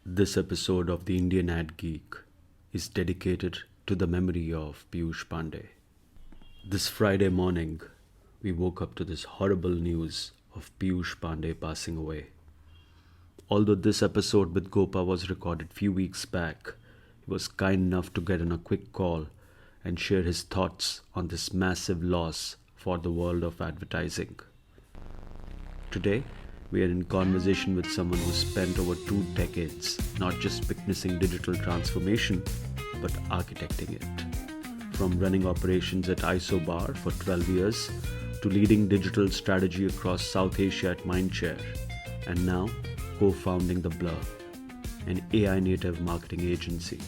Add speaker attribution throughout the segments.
Speaker 1: This episode of the Indian AdGeek is dedicated to the memory of Piyush Pandey. This Friday morning, we woke up to this horrible news of Piyush Pandey passing away. Although this episode with Gopa was recorded few weeks back, he was kind enough to get on a quick call and share his thoughts on this massive loss for the world of advertising. Today, we are in conversation with someone who spent over 2 decades not just witnessing digital transformation, but architecting it. From running operations at Isobar for 12 years to leading digital strategy across South Asia at Mindshare, and now co-founding Theblurr, an AI-native marketing agency.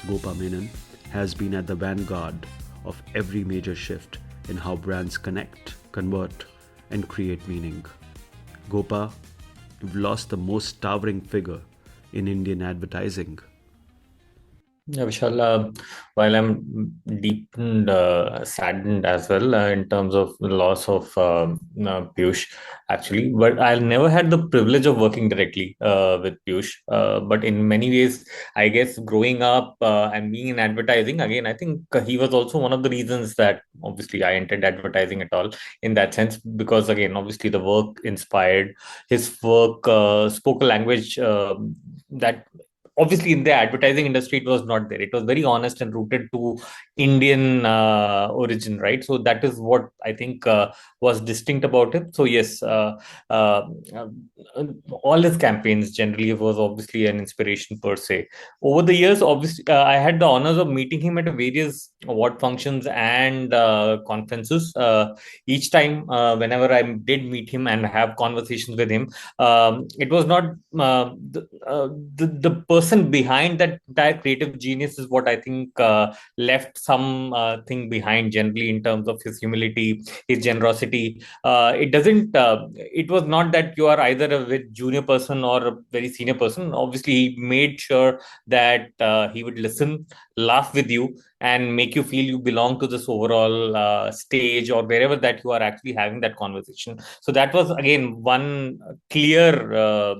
Speaker 1: Gopa Menon has been at the vanguard of every major shift in how brands connect, convert, and create meaning. Gopa, you've lost the most towering figure in Indian advertising.
Speaker 2: Yeah, Vishal, while I'm deep and saddened as well in terms of the loss of Piyush, actually, but I never had the privilege of working directly with Piyush. But in many ways, I guess growing up and being in advertising, again, I think he was also one of the reasons that obviously I entered advertising at all in that sense, because again, obviously the work inspired his work, spoke a language that obviously in the advertising industry it was not there. It was very honest and rooted to Indian origin, right? So that is what I think was distinct about him. So yes, uh, all his campaigns generally was obviously an inspiration per se. Over the years, obviously I had the honors of meeting him at various award functions and conferences. Each time whenever I did meet him and have conversations with him, it was not the person behind that entire creative genius is what I think left some thing behind generally in terms of his humility, his generosity. It doesn't. It was not that you are either a very junior person or a very senior person. Obviously, he made sure that he would listen, laugh with you, and make you feel you belong to this overall stage or wherever that you are actually having that conversation. So that was again one clear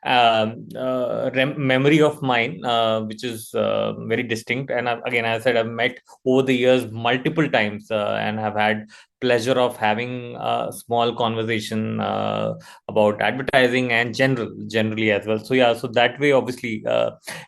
Speaker 2: memory of mine, which is very distinct. And again, as I said, I've met over the years multiple times and have had pleasure of having a small conversation about advertising and generally as well. So yeah, so that way obviously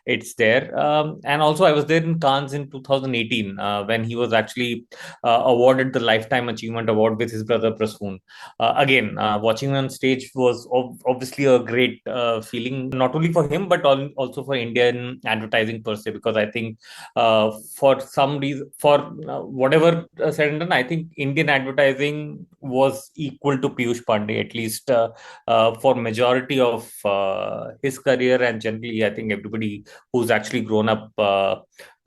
Speaker 2: it's there. And also I was there in Cannes in 2018 when he was actually awarded the Lifetime Achievement Award with his brother Prasoon. Again, watching him on stage was obviously a great feeling, not only for him but also for Indian advertising per se. Because I think for some reason, for whatever said and done, I think Indian advertising was equal to Piyush Pandey, at least for majority of his career, and generally, I think everybody who's actually grown up.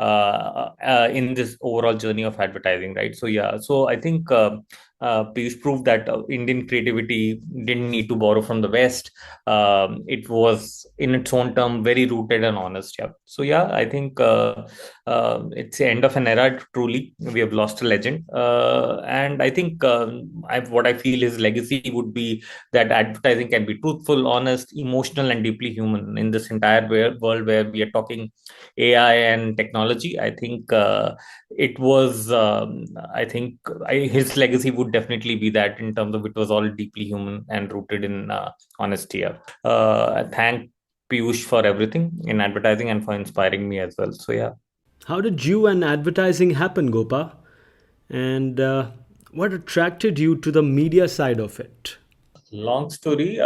Speaker 2: In this overall journey of advertising, right? So yeah, so I think Piyush proved that Indian creativity didn't need to borrow from the West. It was in its own term very rooted and honest. Yeah. So yeah, I think it's the end of an era. Truly, we have lost a legend, and I think what I feel his legacy would be that advertising can be truthful, honest, emotional, and deeply human in this entire world where we are talking AI and technology. I think it was. I think his legacy would definitely be that in terms of it was all deeply human and rooted in honesty. Yeah. Thank Piyush for everything in advertising and for inspiring me as well. So yeah.
Speaker 1: How did you and advertising happen, Gopa? And what attracted you to the media side of it?
Speaker 2: Long story.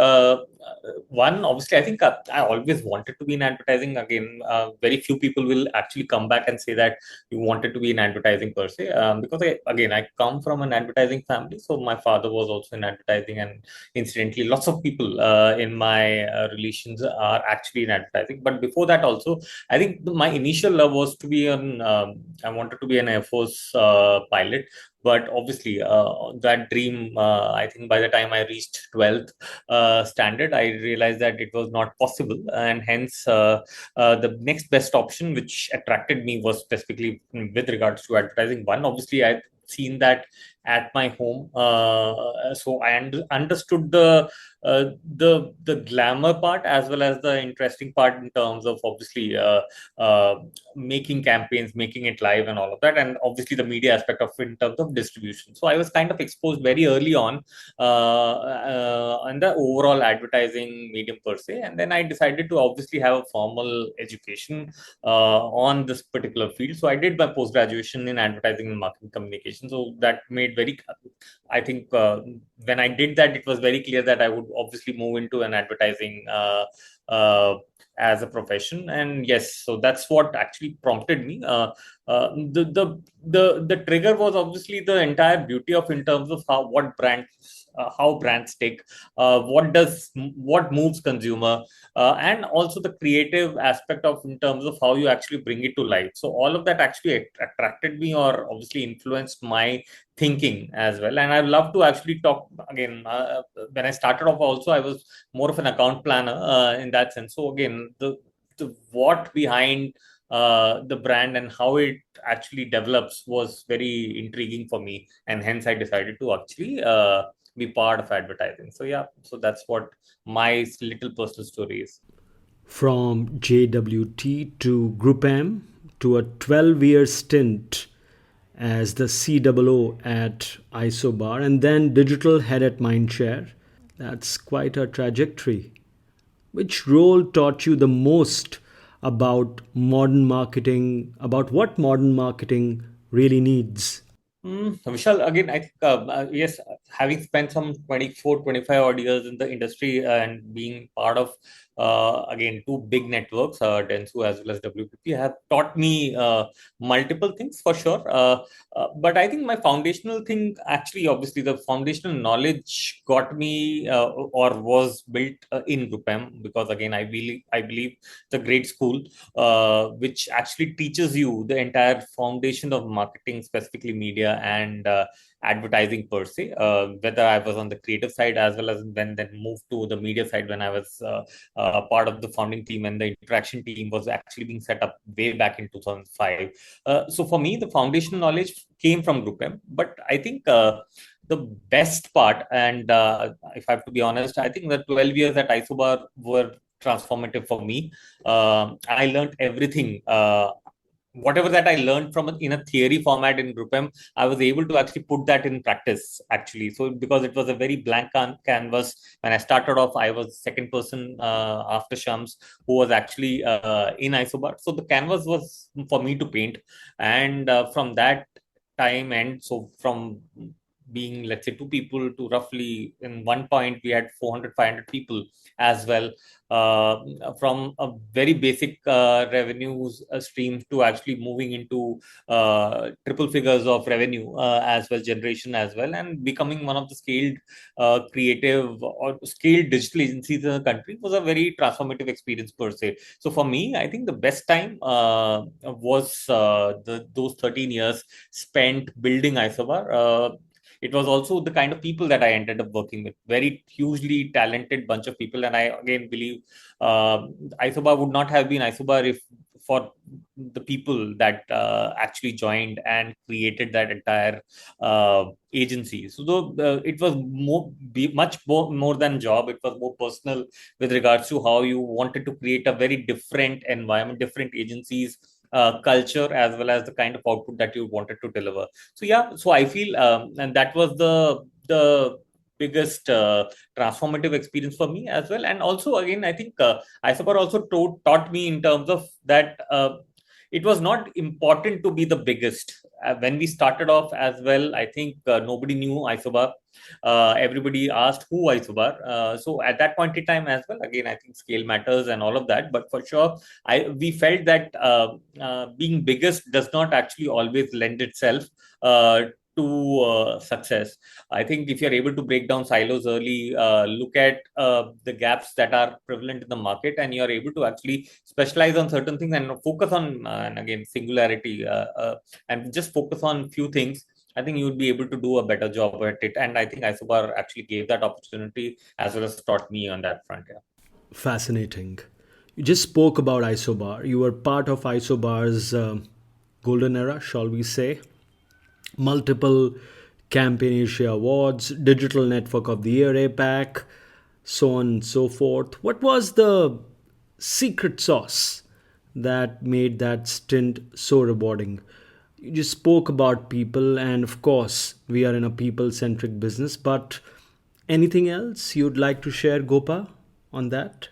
Speaker 2: One, obviously, I think I always wanted to be in advertising. Again, very few people will actually come back and say that you wanted to be in advertising per se. Because again, I come from an advertising family, so my father was also in advertising, and incidentally, lots of people in my relations are actually in advertising. But before that, also, I think my initial love was to be an. I wanted to be an Air Force pilot, but obviously that dream, I think by the time I reached 12th standard, I realized that it was not possible, and hence the next best option which attracted me was specifically with regards to advertising. One, obviously, I seen that at my home. So I understood the glamour part as well as the interesting part in terms of obviously uh, making campaigns, making it live, and all of that, and obviously the media aspect of in terms of distribution. So I was kind of exposed very early on the overall advertising medium per se, and then I decided to obviously have a formal education on this particular field. So I did my post graduation in advertising and marketing communication. So that made very, I think, when I did that, it was very clear that I would obviously move into an advertising uh, as a profession. And yes, so that's what actually prompted me. The trigger was obviously the entire beauty of in terms of how brands take, what moves consumer, and also the creative aspect of in terms of how you actually bring it to life. So all of that actually attracted me, or obviously influenced my thinking as well. And I love to actually talk again. When I started off, also I was more of an account planner in that sense. So again, the what behind the brand and how it actually develops was very intriguing for me, and hence I decided to actually be part of advertising. So yeah, so that's what my little personal story is.
Speaker 1: From JWT to GroupM to a 12-year stint as the COO at Isobar and then digital head at Mindshare. That's quite a trajectory. Which role taught you the most about modern marketing, about what modern marketing really needs?
Speaker 2: Vishal, again, I think, yes, having spent some 24, 25 odd years in the industry and being part of, again, two big networks, Dentsu as well as WPP, have taught me multiple things for sure. But I think my foundational thing, actually, obviously, the foundational knowledge got me or was built in GroupM, because, again, I believe it's a great school which actually teaches you the entire foundation of marketing, specifically media and advertising per se. Whether I was on the creative side as well as then moved to the media side when I was part of the founding team, and the interaction team was actually being set up way back in 2005. So for me, the foundational knowledge came from GroupM, but I think. The best part, and if I have to be honest, I think the 12 years at Isobar were transformative for me. I learned everything. Whatever that I learned from in a theory format in GroupM, I was able to actually put that in practice actually. So because it was a very blank canvas when I started off, I was second person after Shams who was actually in Isobar. So the canvas was for me to paint, and from that time, and so from being, let's say, two people to roughly in one point we had 400 500 people as well, from a very basic revenues stream to actually moving into triple figures of revenue as well, generation as well, and becoming one of the scaled creative or scaled digital agencies in the country was a very transformative experience per se. So for me, I think the best time was those 13 years spent building Isobar. It was also the kind of people that I ended up working with. Very hugely talented bunch of people, and I again believe Isobar would not have been Isobar if for the people that actually joined and created that entire agency. So though it was much more than job, it was more personal with regards to how you wanted to create a very different environment, different agencies. Culture as well as the kind of output that you wanted to deliver. So yeah, so I feel, and that was the biggest transformative experience for me as well. And also again, I think Isobar also taught me in terms of that it was not important to be the biggest. When we started off as well, I think nobody knew Isobar. Everybody asked who Isobar. So at that point in time as well, again, I think scale matters and all of that. But for sure, we felt that being biggest does not actually always lend itself to success. I think if you're able to break down silos early, look at the gaps that are prevalent in the market, and you're able to actually specialize on certain things and focus on, and again, singularity, and just focus on few things. I think you would be able to do a better job at it. And I think Isobar actually gave that opportunity as well as taught me on that front. Yeah.
Speaker 1: Fascinating. You just spoke about Isobar. You were part of Isobar's golden era, shall we say? Multiple Campaign Asia Awards, Digital Network of the Year APAC, so on and so forth. What was the secret sauce that made that stint so rewarding? You just spoke about people, and of course, we are in a people centric business, but anything else you'd like to share, Gopa, on that?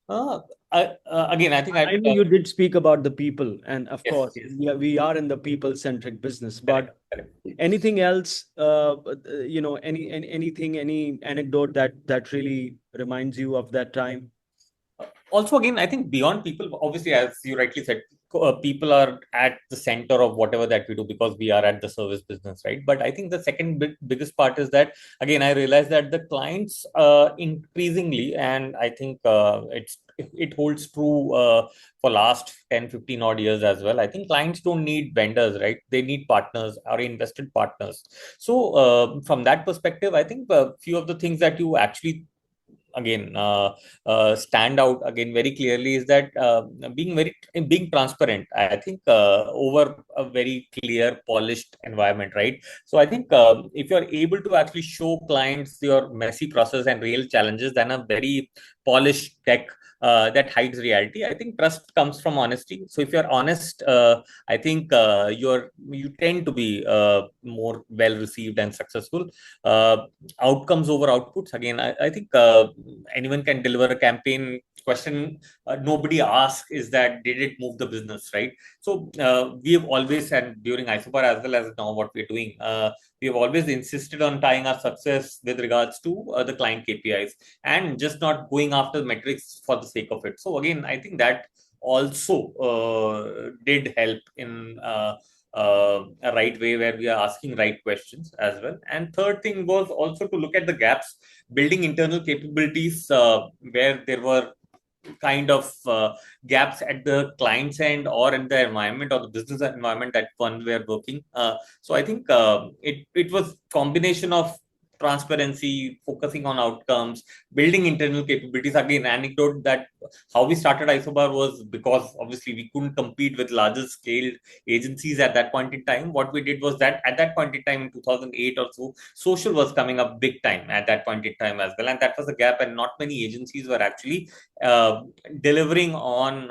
Speaker 2: Uh, Again, I think
Speaker 1: I know you did speak about the people, and of
Speaker 2: yes,
Speaker 1: course,
Speaker 2: yes,
Speaker 1: we are in the people-centric business.
Speaker 2: correct,
Speaker 1: But
Speaker 2: correct.
Speaker 1: anything else, anything, any anecdote that really reminds you of that time?
Speaker 2: Also, again, I think beyond people, obviously, as you rightly said, people are at the center of whatever that we do because we are at the service business, right? But I think the second biggest part is that, again, I realize that the clients increasingly, and I think it holds true for last 10, 15 odd years as well. I think clients don't need vendors, right? They need partners or invested partners. So from that perspective, I think a few of the things that you actually again stand out again very clearly is that being transparent, I think, over a very clear polished environment, right? So I think if you're able to actually show clients your messy process and real challenges than a very polished tech that hides reality, I think trust comes from honesty. So if you're honest, I think you tend to be more well received and successful. uh, Outcomes over outputs, again, I think anyone can deliver a campaign. Question nobody asks is that did it move the business, right? So we have always, and during Isobar as well as now what we're doing, we have always insisted on tying our success with regards to the client KPIs and just not going after metrics for the sake of it. So again, I think that also did help in a right way where we are asking right questions as well. And third thing was also to look at the gaps, building internal capabilities where there were kind of gaps at the client's end or in the environment or the business environment that one were working. So I think it was combination of transparency, focusing on outcomes, building internal capabilities. Again, anecdote that how we started Isobar was because obviously we couldn't compete with larger scaled agencies at that point in time. What we did was that at that point in time in 2008 or so, social was coming up big time at that point in time as well, and that was a gap, and not many agencies were actually uh, delivering on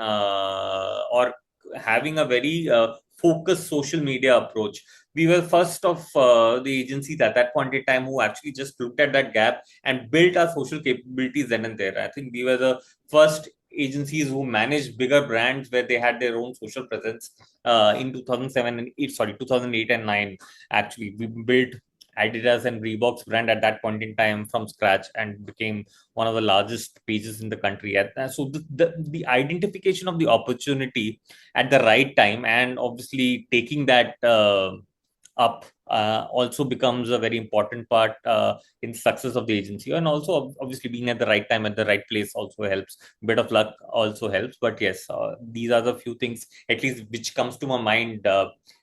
Speaker 2: or having a very focused social media approach. We were first of the agencies at that point in time who actually just looked at that gap and built our social capabilities then and there. I think we were the first agencies who managed bigger brands where they had their own social presence in 2007 and 8, sorry, 2008 and 9. Actually, we built Adidas and Reebok's brand at that point in time from scratch and became one of the largest pages in the country. So the identification of the opportunity at the right time and obviously taking that up also becomes a very important part in success of the agency. And also obviously being at the right time at the right place also helps. Bit of luck also helps. But yes, these are the few things at least which comes to my mind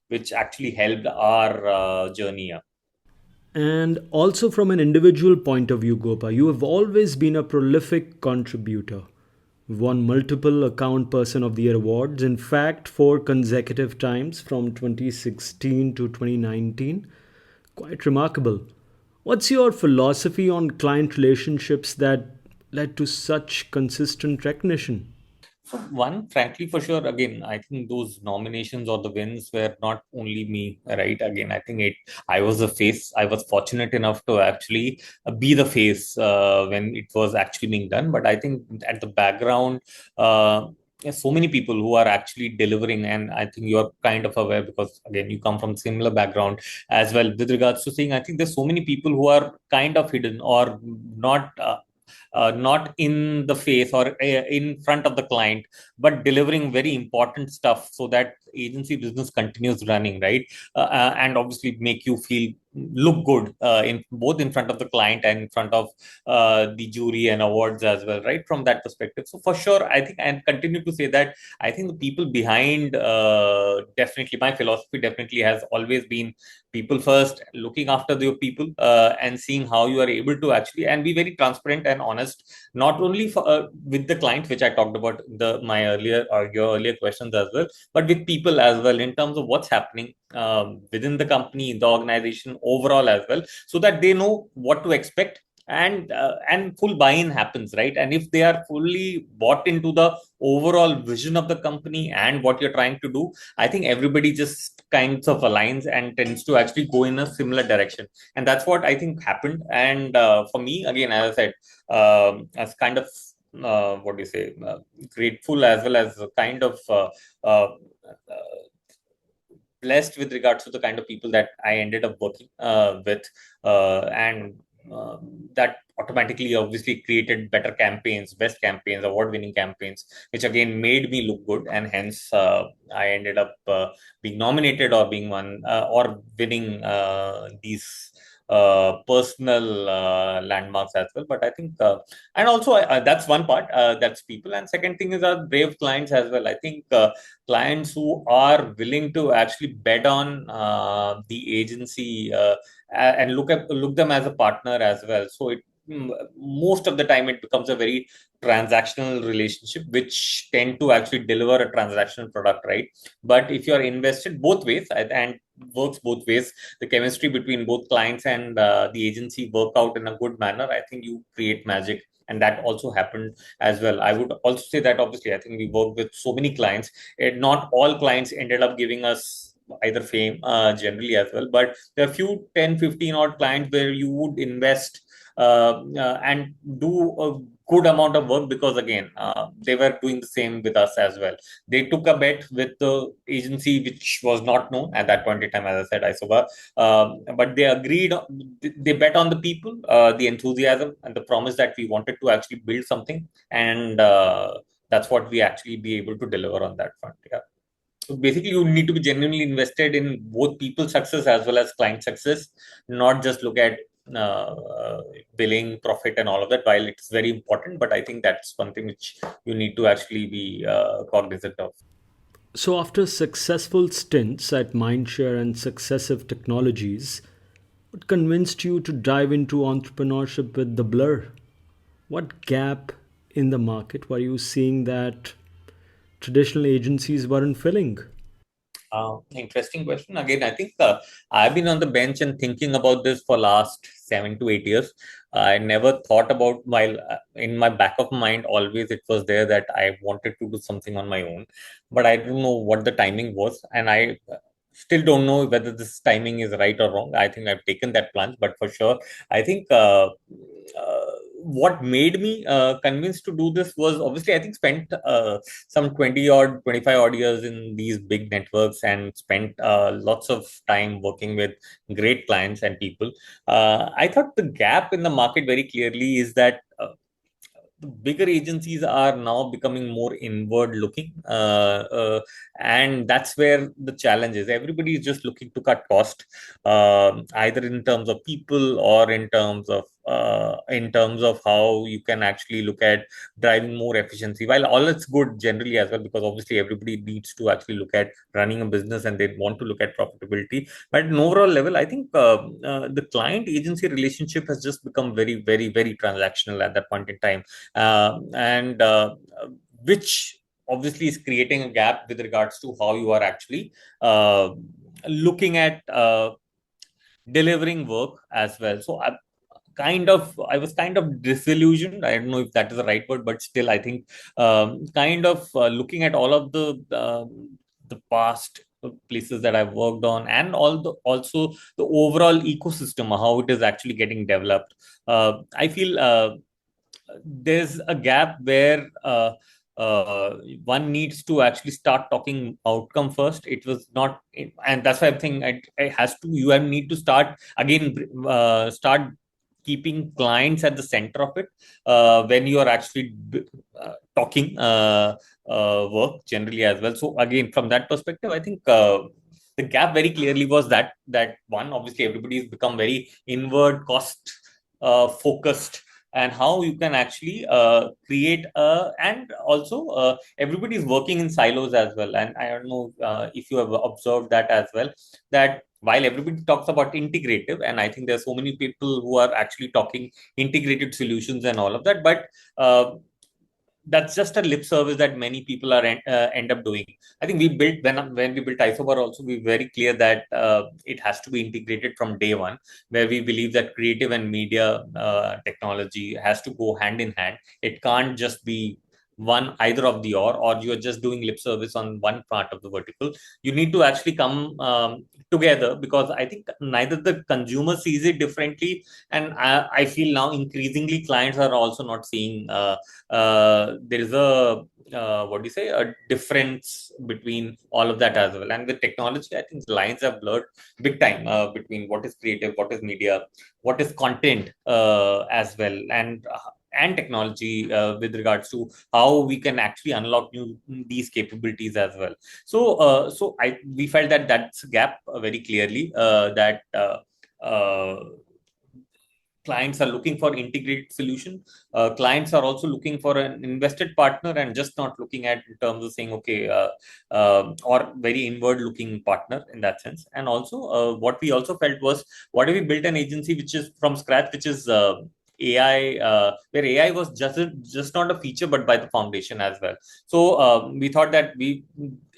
Speaker 2: which actually helped our journey.
Speaker 1: And also, from an individual point of view, Gopa, you have always been a prolific contributor. Won multiple Account Person of the Year awards, in fact, 4 consecutive times from 2016 to 2019. Quite remarkable. What's your philosophy on client relationships that led to such consistent recognition?
Speaker 2: So one, frankly, for sure, again, I think those nominations or the wins were not only me, right? Again, I think I was the face. I was fortunate enough to actually be the face when it was actually being done. But I think at the background, there's so many people who are actually delivering, and I think you're kind of aware because again, you come from similar background as well with regards to saying. I think there's so many people who are kind of hidden or not. Not in the face or in front of the client, but delivering very important stuff so that agency business continues running, right? And obviously make you feel look good in both in front of the client and in front of the jury and awards as well, right? From that perspective. So for sure, I think and continue to say that I think the people behind definitely my philosophy definitely has always been people first, looking after your people, and seeing how you are able to actually and be very transparent and honest, not only for, with the client, which I talked about my earlier or your earlier questions as well, but with people as well in terms of what's happening within the company, the organization overall as well, so that they know what to expect, and full buy-in happens, right? And if they are fully bought into the overall vision of the company and what you're trying to do, I think everybody just kinds of aligns and tends to actually go in a similar direction. And that's what I think happened. And for me, again, as I said, as kind of what do you say, grateful as well as kind of uh, blessed with regards to the kind of people that I ended up working with, and that automatically obviously created better campaigns, best campaigns, award-winning campaigns, which again made me look good, and hence I ended up being nominated or being one or winning these personal landmarks as well. But I think, and also that's one part, that's people. And second thing is our brave clients as well. I think clients who are willing to actually bet on the agency and look them as a partner as well. So most of the time it becomes a very transactional relationship, which tend to actually deliver a transactional product, right? But if you are invested both ways, and works both ways, the chemistry between both clients and the agency work out in a good manner, I think you create magic. And that also happened as well. I would also say that obviously I think we work with so many clients, and not all clients ended up giving us either fame generally as well, but there are few 10, 15 odd clients where you would invest and do a good amount of work, because again they were doing the same with us as well. They took a bet with the agency which was not known at that point in time, as I said, Isobar, but they agreed, they bet on the people, the enthusiasm and the promise that we wanted to actually build something, and that's what we actually be able to deliver on that front. Yeah. So basically, you need to be genuinely invested in both people's success as well as client success, not just look at billing, profit, and all of that. While it's very important, but I think that's one thing which you need to actually be cognizant of.
Speaker 1: So, after successful stints at Mindshare and successive technologies, what convinced you to dive into entrepreneurship with Theblurr? What gap in the market were you seeing that traditional agencies weren't filling?
Speaker 2: Interesting question. Again, I think I've been on the bench and thinking about this for last 7 to 8 years. I never thought about, while in my back of mind, always it was there that I wanted to do something on my own, but I don't know what the timing was, and I still don't know whether this timing is right or wrong. I think I've taken that plunge, but for sure, I think what made me convinced to do this was obviously I think spent some 20 odd 25 odd years in these big networks, and spent lots of time working with great clients and people. I thought the gap in the market very clearly is that the bigger agencies are now becoming more inward looking, and that's where the challenge is. Everybody is just looking to cut cost, either in terms of people or in terms of how you can actually look at driving more efficiency. While all it's good generally as well, because obviously everybody needs to actually look at running a business and they want to look at profitability, but at an overall level, I think the client agency relationship has just become very, very, very transactional at that point in time, and which obviously is creating a gap with regards to how you are actually looking at delivering work as well. So I was kind of disillusioned. I don't know if that is the right word, but still, I think kind of looking at all of the past places that I've worked on, and also the overall ecosystem, how it is actually getting developed. I feel there's a gap where one needs to actually start talking outcome first. It was not, and that's why I think it has to. You have need to start again. Start keeping clients at the center of it when you are actually talking work generally as well. So again, from that perspective, I think the gap very clearly was that one, obviously everybody has become very inward cost focused, and how you can actually create and also everybody is working in silos as well. And I don't know if you have observed that as well, that while everybody talks about integrative, and I think there are so many people who are actually talking integrated solutions and all of that, but that's just a lip service that many people are end up doing. I think we built when we built Isobar also, we were very clear that it has to be integrated from day one, where we believe that creative and media technology has to go hand in hand. It can't just be one either of the or you're just doing lip service on one part of the vertical. You need to actually come together, because I think neither the consumer sees it differently, and I feel now increasingly clients are also not seeing there is a what do you say, a difference between all of that as well. And with technology, I think the lines have blurred big time between what is creative, what is media, what is content as well, and technology with regards to how we can actually unlock these capabilities as well. So I we felt that that's a gap very clearly, that clients are looking for integrated solution. Clients are also looking for an invested partner, and just not looking at in terms of saying okay, or very inward looking partner in that sense. And also what we also felt was, what if we built an agency which is from scratch, which is AI, where AI was just not a feature but by the foundation as well. So we thought that we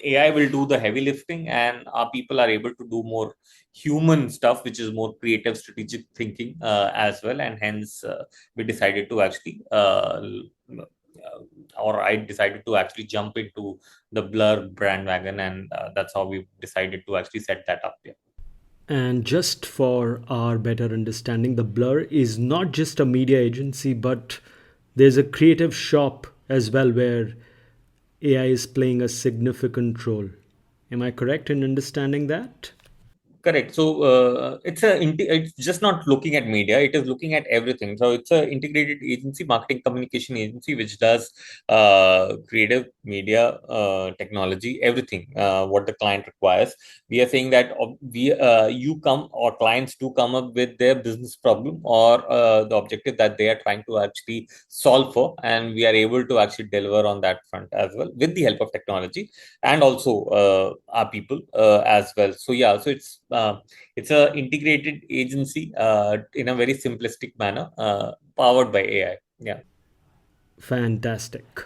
Speaker 2: AI will do the heavy lifting, and our people are able to do more human stuff, which is more creative, strategic thinking as well. And hence, we decided to actually, or I decided to actually jump into the Blur bandwagon, and that's how we decided to actually set that up. Yeah.
Speaker 1: And just for our better understanding, the Blur is not just a media agency, but there's a creative shop as well where AI is playing a significant role. Am I correct in understanding that?
Speaker 2: Correct. So it's just not looking at media; it is looking at everything. So it's a integrated agency, marketing communication agency, which does creative media, technology, everything what the client requires. We are saying that you come, or clients do come up with their business problem, or the objective that they are trying to actually solve for, and we are able to actually deliver on that front as well with the help of technology, and also our people as well. So yeah, so it's a integrated agency in a very simplistic manner, powered by AI. Yeah.
Speaker 1: Fantastic.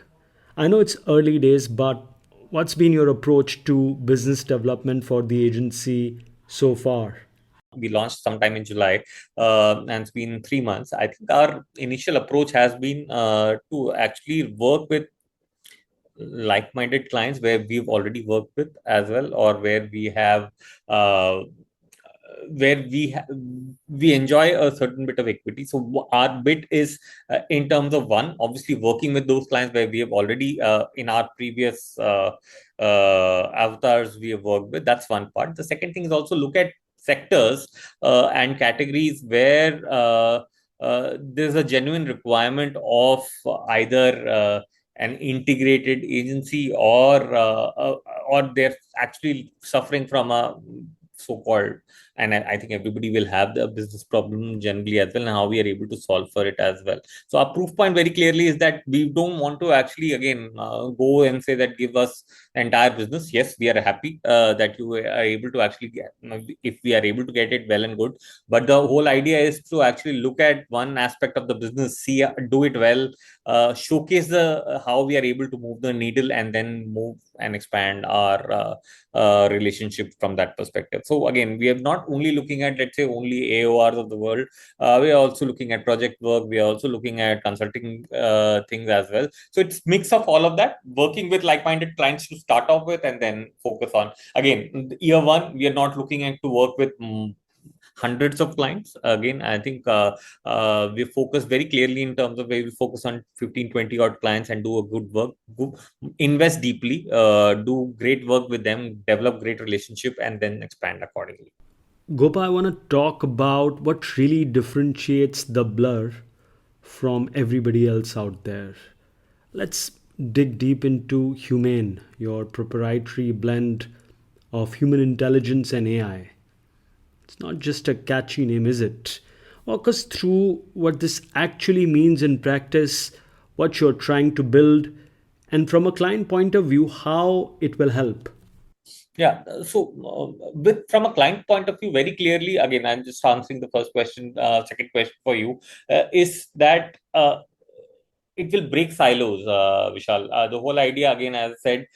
Speaker 1: I know it's early days, but what's been your approach to business development for the agency so far?
Speaker 2: We launched sometime in July, and it's been 3 months. I think our initial approach has been to actually work with like-minded clients where we've already worked with as well, or where we have uh, we enjoy a certain bit of equity. So our bit is in terms of, one, obviously working with those clients where we have already in our previous avatars we have worked with. That's one part. The second thing is also look at sectors and categories where there's a genuine requirement of either an integrated agency, or they're actually suffering from a so-called, and I think everybody will have the business problem generally as well, and how we are able to solve for it as well. So our proof point very clearly is that we don't want to actually again go and say that give us the entire business. Yes, we are happy that you are able to actually get, if we are able to get it, well and good. But the whole idea is to actually look at one aspect of the business, see, do it well, showcase the how we are able to move the needle, and then move and expand our relationship from that perspective. So again, we are not only looking at, let's say, only AORs of the world. We are also looking at project work. We are also looking at consulting things as well. So it's mix of all of that, working with like-minded clients to start off with, and then focus on, again, year one, we are not looking at to work with hundreds of clients. Again, I think we focus very clearly in terms of where we focus on 15, 20 odd clients and do a good work, invest deeply, do great work with them, develop great relationship, and then expand accordingly.
Speaker 1: Gopa, I want to talk about what really differentiates the Blur from everybody else out there. Let's dig deep into HumAIne, your proprietary blend of human intelligence and AI. It's not just a catchy name, is it? Walk us through what this actually means in practice, what you're trying to build, and from a client point of view, how it will help.
Speaker 2: Yeah. So, with from a client point of view, very clearly, again, I'm just answering the first question. Second question for you is that it will break silos, Vishal. The whole idea, again, as I said,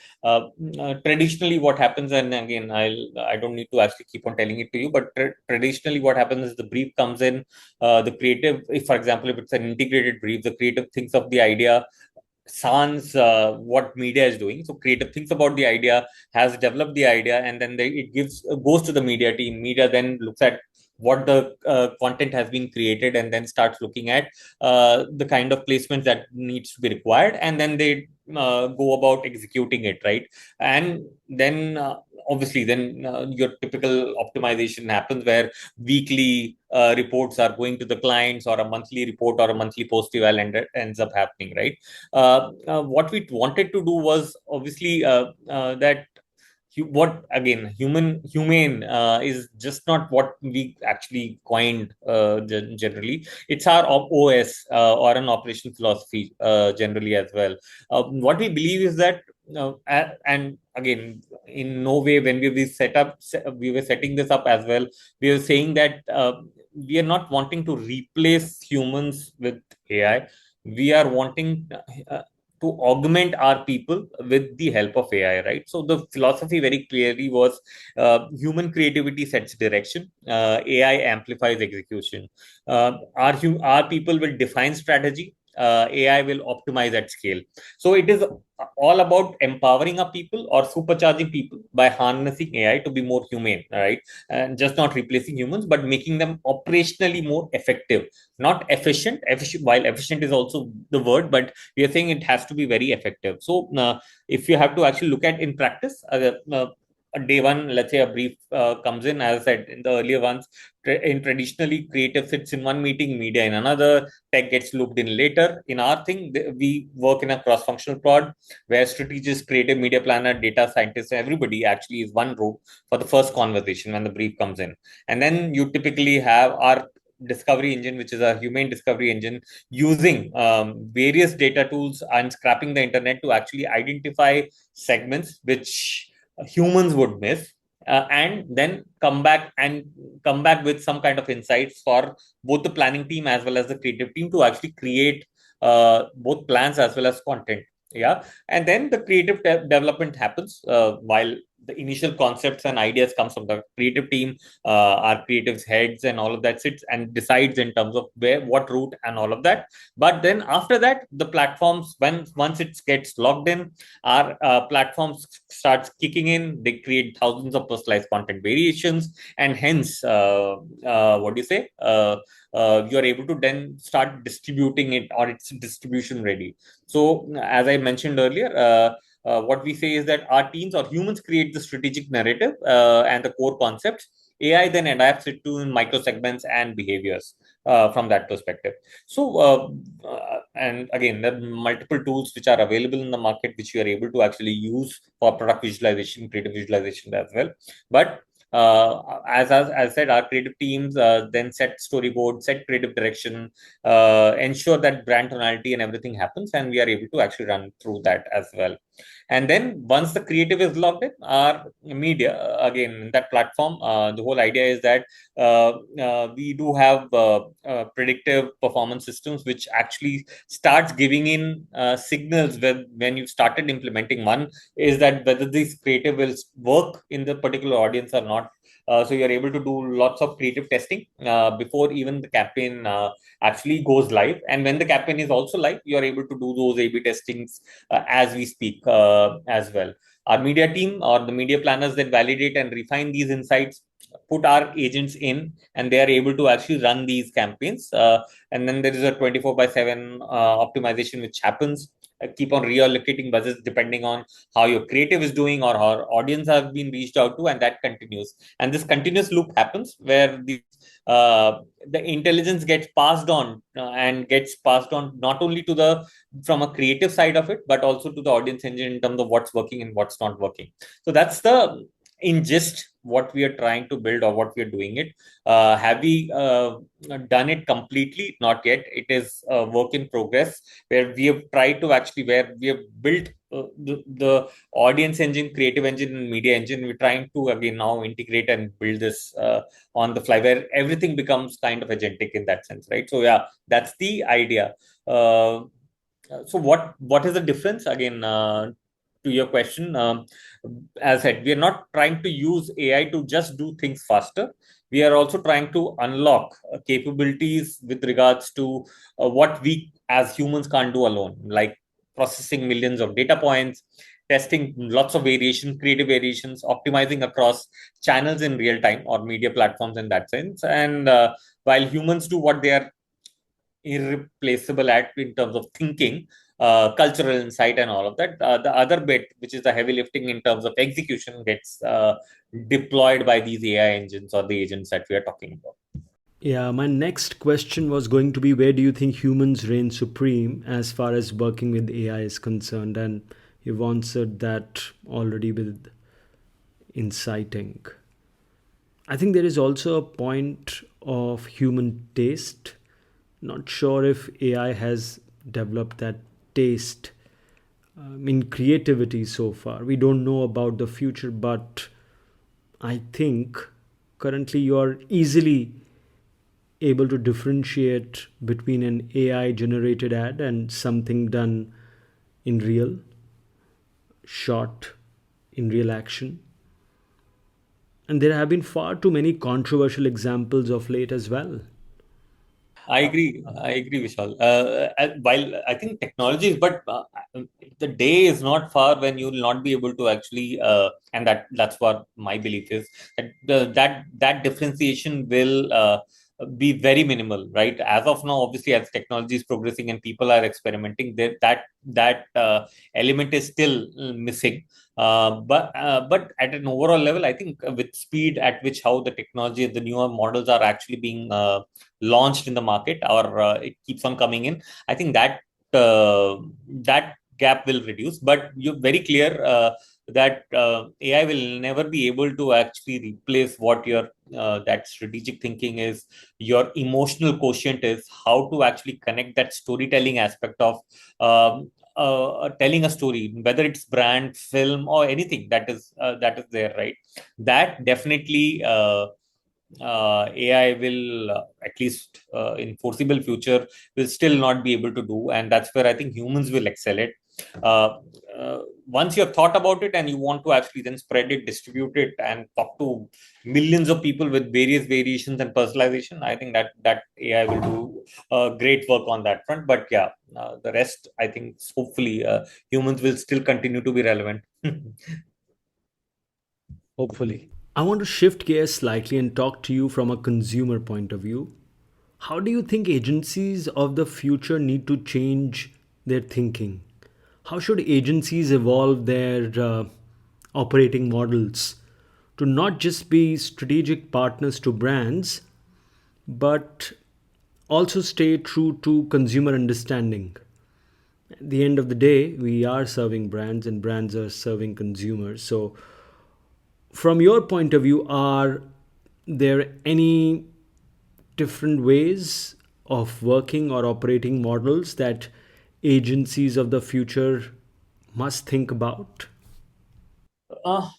Speaker 2: traditionally, what happens, and again, I don't need to actually keep on telling it to you, but traditionally, what happens is the brief comes in, the creative, if for example, if it's an integrated brief, the creative thinks of the idea, sans what media is doing. So creative thinks about the idea, has developed the idea, and then it gives goes to the media team. Media then looks at what the content has been created, and then starts looking at the kind of placements that needs to be required, and then they go about executing it, right? And then obviously then your typical optimization happens where weekly reports are going to the clients, or a monthly report or a monthly post eval ends up happening, right? What we wanted to do was obviously that what again humane is just not what we actually coined generally. It's our os or an operational philosophy generally as well. What we believe is that and again, in no way when we were setting this up as well, we were saying that we are not wanting to replace humans with ai. We are wanting to augment our people with the help of AI, right? So the philosophy very clearly was human creativity sets direction, AI amplifies execution. Our people will define strategy, AI will optimize at scale. So it is all about empowering our people or supercharging people by harnessing AI to be more humane, right? And just not replacing humans, but making them operationally more effective, not efficient. While efficient is also the word, but we are saying it has to be very effective. So if you have to actually look at in practice, day one, let's say a brief comes in, as I said in the earlier ones, in traditionally creative sits in one meeting, media in another, tech gets looped in later. In our thing, we work in a cross-functional pod where strategists, creative media planner, data scientists, everybody actually is one room for the first conversation when the brief comes in. And then you typically have our discovery engine, which is a humane discovery engine, using various data tools and scrapping the internet to actually identify segments which humans would miss, and then come back with some kind of insights for both the planning team as well as the creative team to actually create both plans as well as content. Yeah. And then the creative development happens, while the initial concepts and ideas comes from the creative team. Our creatives heads and all of that sits and decides in terms of where, what route and all of that. But then after that, the platforms, when once it gets logged in, our platforms starts kicking in. They create thousands of personalized content variations, and hence what do you say, you're able to then start distributing it, or it's distribution ready. So as I mentioned earlier, what we say is that our teams or humans create the strategic narrative and the core concepts. AI then adapts it to micro segments and behaviors from that perspective. So, and again, there are multiple tools which are available in the market which you are able to actually use for product visualization, creative visualization as well. But as I said, our creative teams then set storyboard, set creative direction, ensure that brand tonality and everything happens, and we are able to actually run through that as well. And then once the creative is logged in, our media, again, in that platform, the whole idea is that we do have predictive performance systems which actually starts giving in signals when you started implementing one, is that whether this creative will work in the particular audience or not. So you're able to do lots of creative testing before even the campaign actually goes live. And when the campaign is also live, you're able to do those A/B testings as we speak as well. Our media team or the media planners that validate and refine these insights, put our agents in, and they are able to actually run these campaigns. And then there is a 24/7 optimization which happens. Keep on reallocating budgets depending on how your creative is doing or how audience have been reached out to, and that continues. And this continuous loop happens where the intelligence gets passed on and gets passed on not only to the from a creative side of it, but also to the audience engine in terms of what's working and what's not working. So that's the ingest what we are trying to build or what we are doing it. Have we done it completely? Not yet. It is a work in progress where we have tried to actually, where we have built the audience engine, creative engine, and media engine. We're trying to again now integrate and build this on the fly, where everything becomes kind of agentic in that sense, right? So yeah, that's the idea. So what is the difference again? To your question, as I said, we are not trying to use AI to just do things faster. We are also trying to unlock capabilities with regards to what we as humans can't do alone, like processing millions of data points, testing lots of variations, creative variations, optimizing across channels in real time or media platforms in that sense. And while humans do what they are irreplaceable at in terms of thinking, cultural insight, and all of that. The other bit, which is the heavy lifting in terms of execution, gets deployed by these AI engines or the agents that we are talking about.
Speaker 1: Yeah, my next question was going to be, where do you think humans reign supreme as far as working with AI is concerned? And you've answered that already with inciting. I think there is also a point of human taste. Not sure if AI has developed that taste in creativity so far. We don't know about the future, but I think currently you are easily able to differentiate between an AI generated ad and something done in real, shot in real action. And there have been far too many controversial examples of late as well.
Speaker 2: I agree. I agree, Vishal. While I think technology is, but the day is not far when you will not be able to actually, and that's what my belief is, that that differentiation will be very minimal, right? As of now, obviously, as technology is progressing and people are experimenting, that element is still missing. But at an overall level, I think with speed at which how the technology, the newer models are actually being launched in the market, or it keeps on coming in, I think that gap will reduce. But you're very clear that AI will never be able to actually replace what your that strategic thinking is, your emotional quotient is, how to actually connect that storytelling aspect of telling a story, whether it's brand, film, or anything that is there, right? That definitely AI will, at least in foreseeable future, will still not be able to do, and that's where I think humans will excel it. Uh, Once you have thought about it and you want to actually then spread it, distribute it, and talk to millions of people with various variations and personalization, I think that AI will do great work on that front. But yeah, the rest, I think, hopefully, humans will still continue to be relevant.
Speaker 1: Hopefully. I want to shift gears slightly and talk to you from a consumer point of view. How do you think agencies of the future need to change their thinking? How should agencies evolve their operating models to not just be strategic partners to brands, but also stay true to consumer understanding? At the end of the day, we are serving brands and brands are serving consumers. So, from your point of view, are there any different ways of working or operating models that agencies of the future must think about?
Speaker 2: Uh,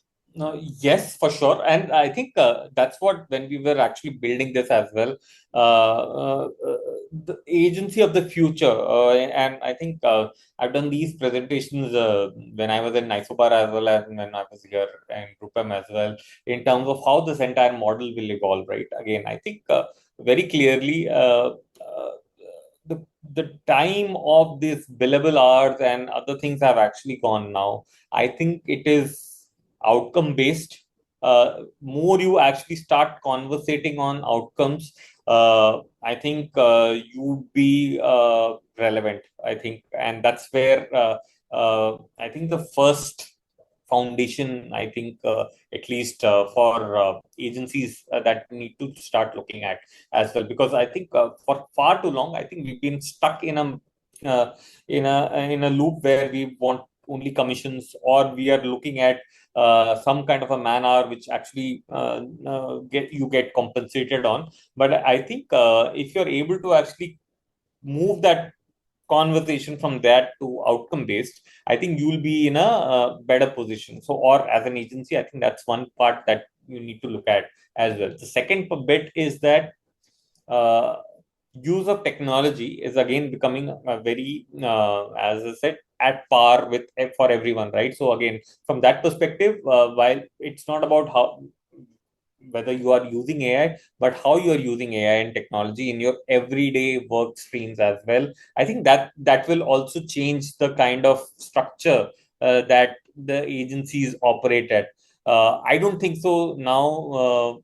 Speaker 2: yes, for sure. And I think that's what, when we were actually building this as well, the agency of the future. And I think I've done these presentations when I was in Isobar as well as when I was here in GroupM as well, in terms of how this entire model will evolve, right? Again, I think very clearly the time of these billable hours and other things have actually gone now. I think it is outcome based. More you actually start conversating on outcomes, I think you'd be relevant, I think. And that's where I think the first foundation, I think, at least for agencies that need to start looking at as well. Because I think for far too long, I think we've been stuck in a loop where we want only commissions, or we are looking at some kind of a man hour which actually get compensated on. But I think if you're able to actually move that conversation from that to outcome based, I think you will be in a better position. So, or as an agency, I think that's one part that you need to look at as well. The second bit is that uh, use of technology is again becoming very, as I said, at par with for everyone, right? So again, from that perspective, while it's not about how whether you are using AI, but how you are using AI and technology in your everyday work streams as well. I think that will also change the kind of structure that the agencies operate at. I don't think so now.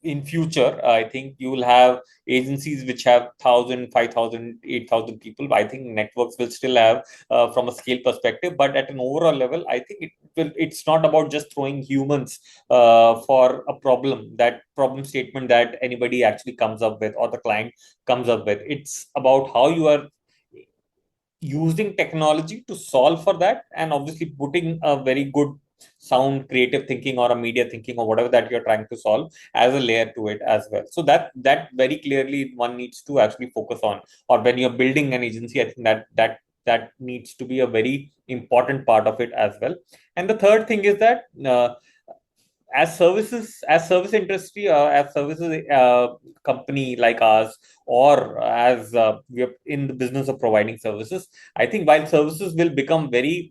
Speaker 2: In future, I think you will have agencies which have 1,000, 5,000, 8,000 people. I think networks will still have from a scale perspective, but at an overall level, I think it's not about just throwing humans for a problem, that problem statement that anybody actually comes up with or the client comes up with. It's about how you are using technology to solve for that, and obviously putting a very good sound creative thinking or a media thinking or whatever that you're trying to solve as a layer to it as well. So that very clearly one needs to actually focus on, or when you're building an agency, I think that needs to be a very important part of it as well. And the third thing is that as service industry, as services company like ours, or as we are in the business of providing services, I think while services will become very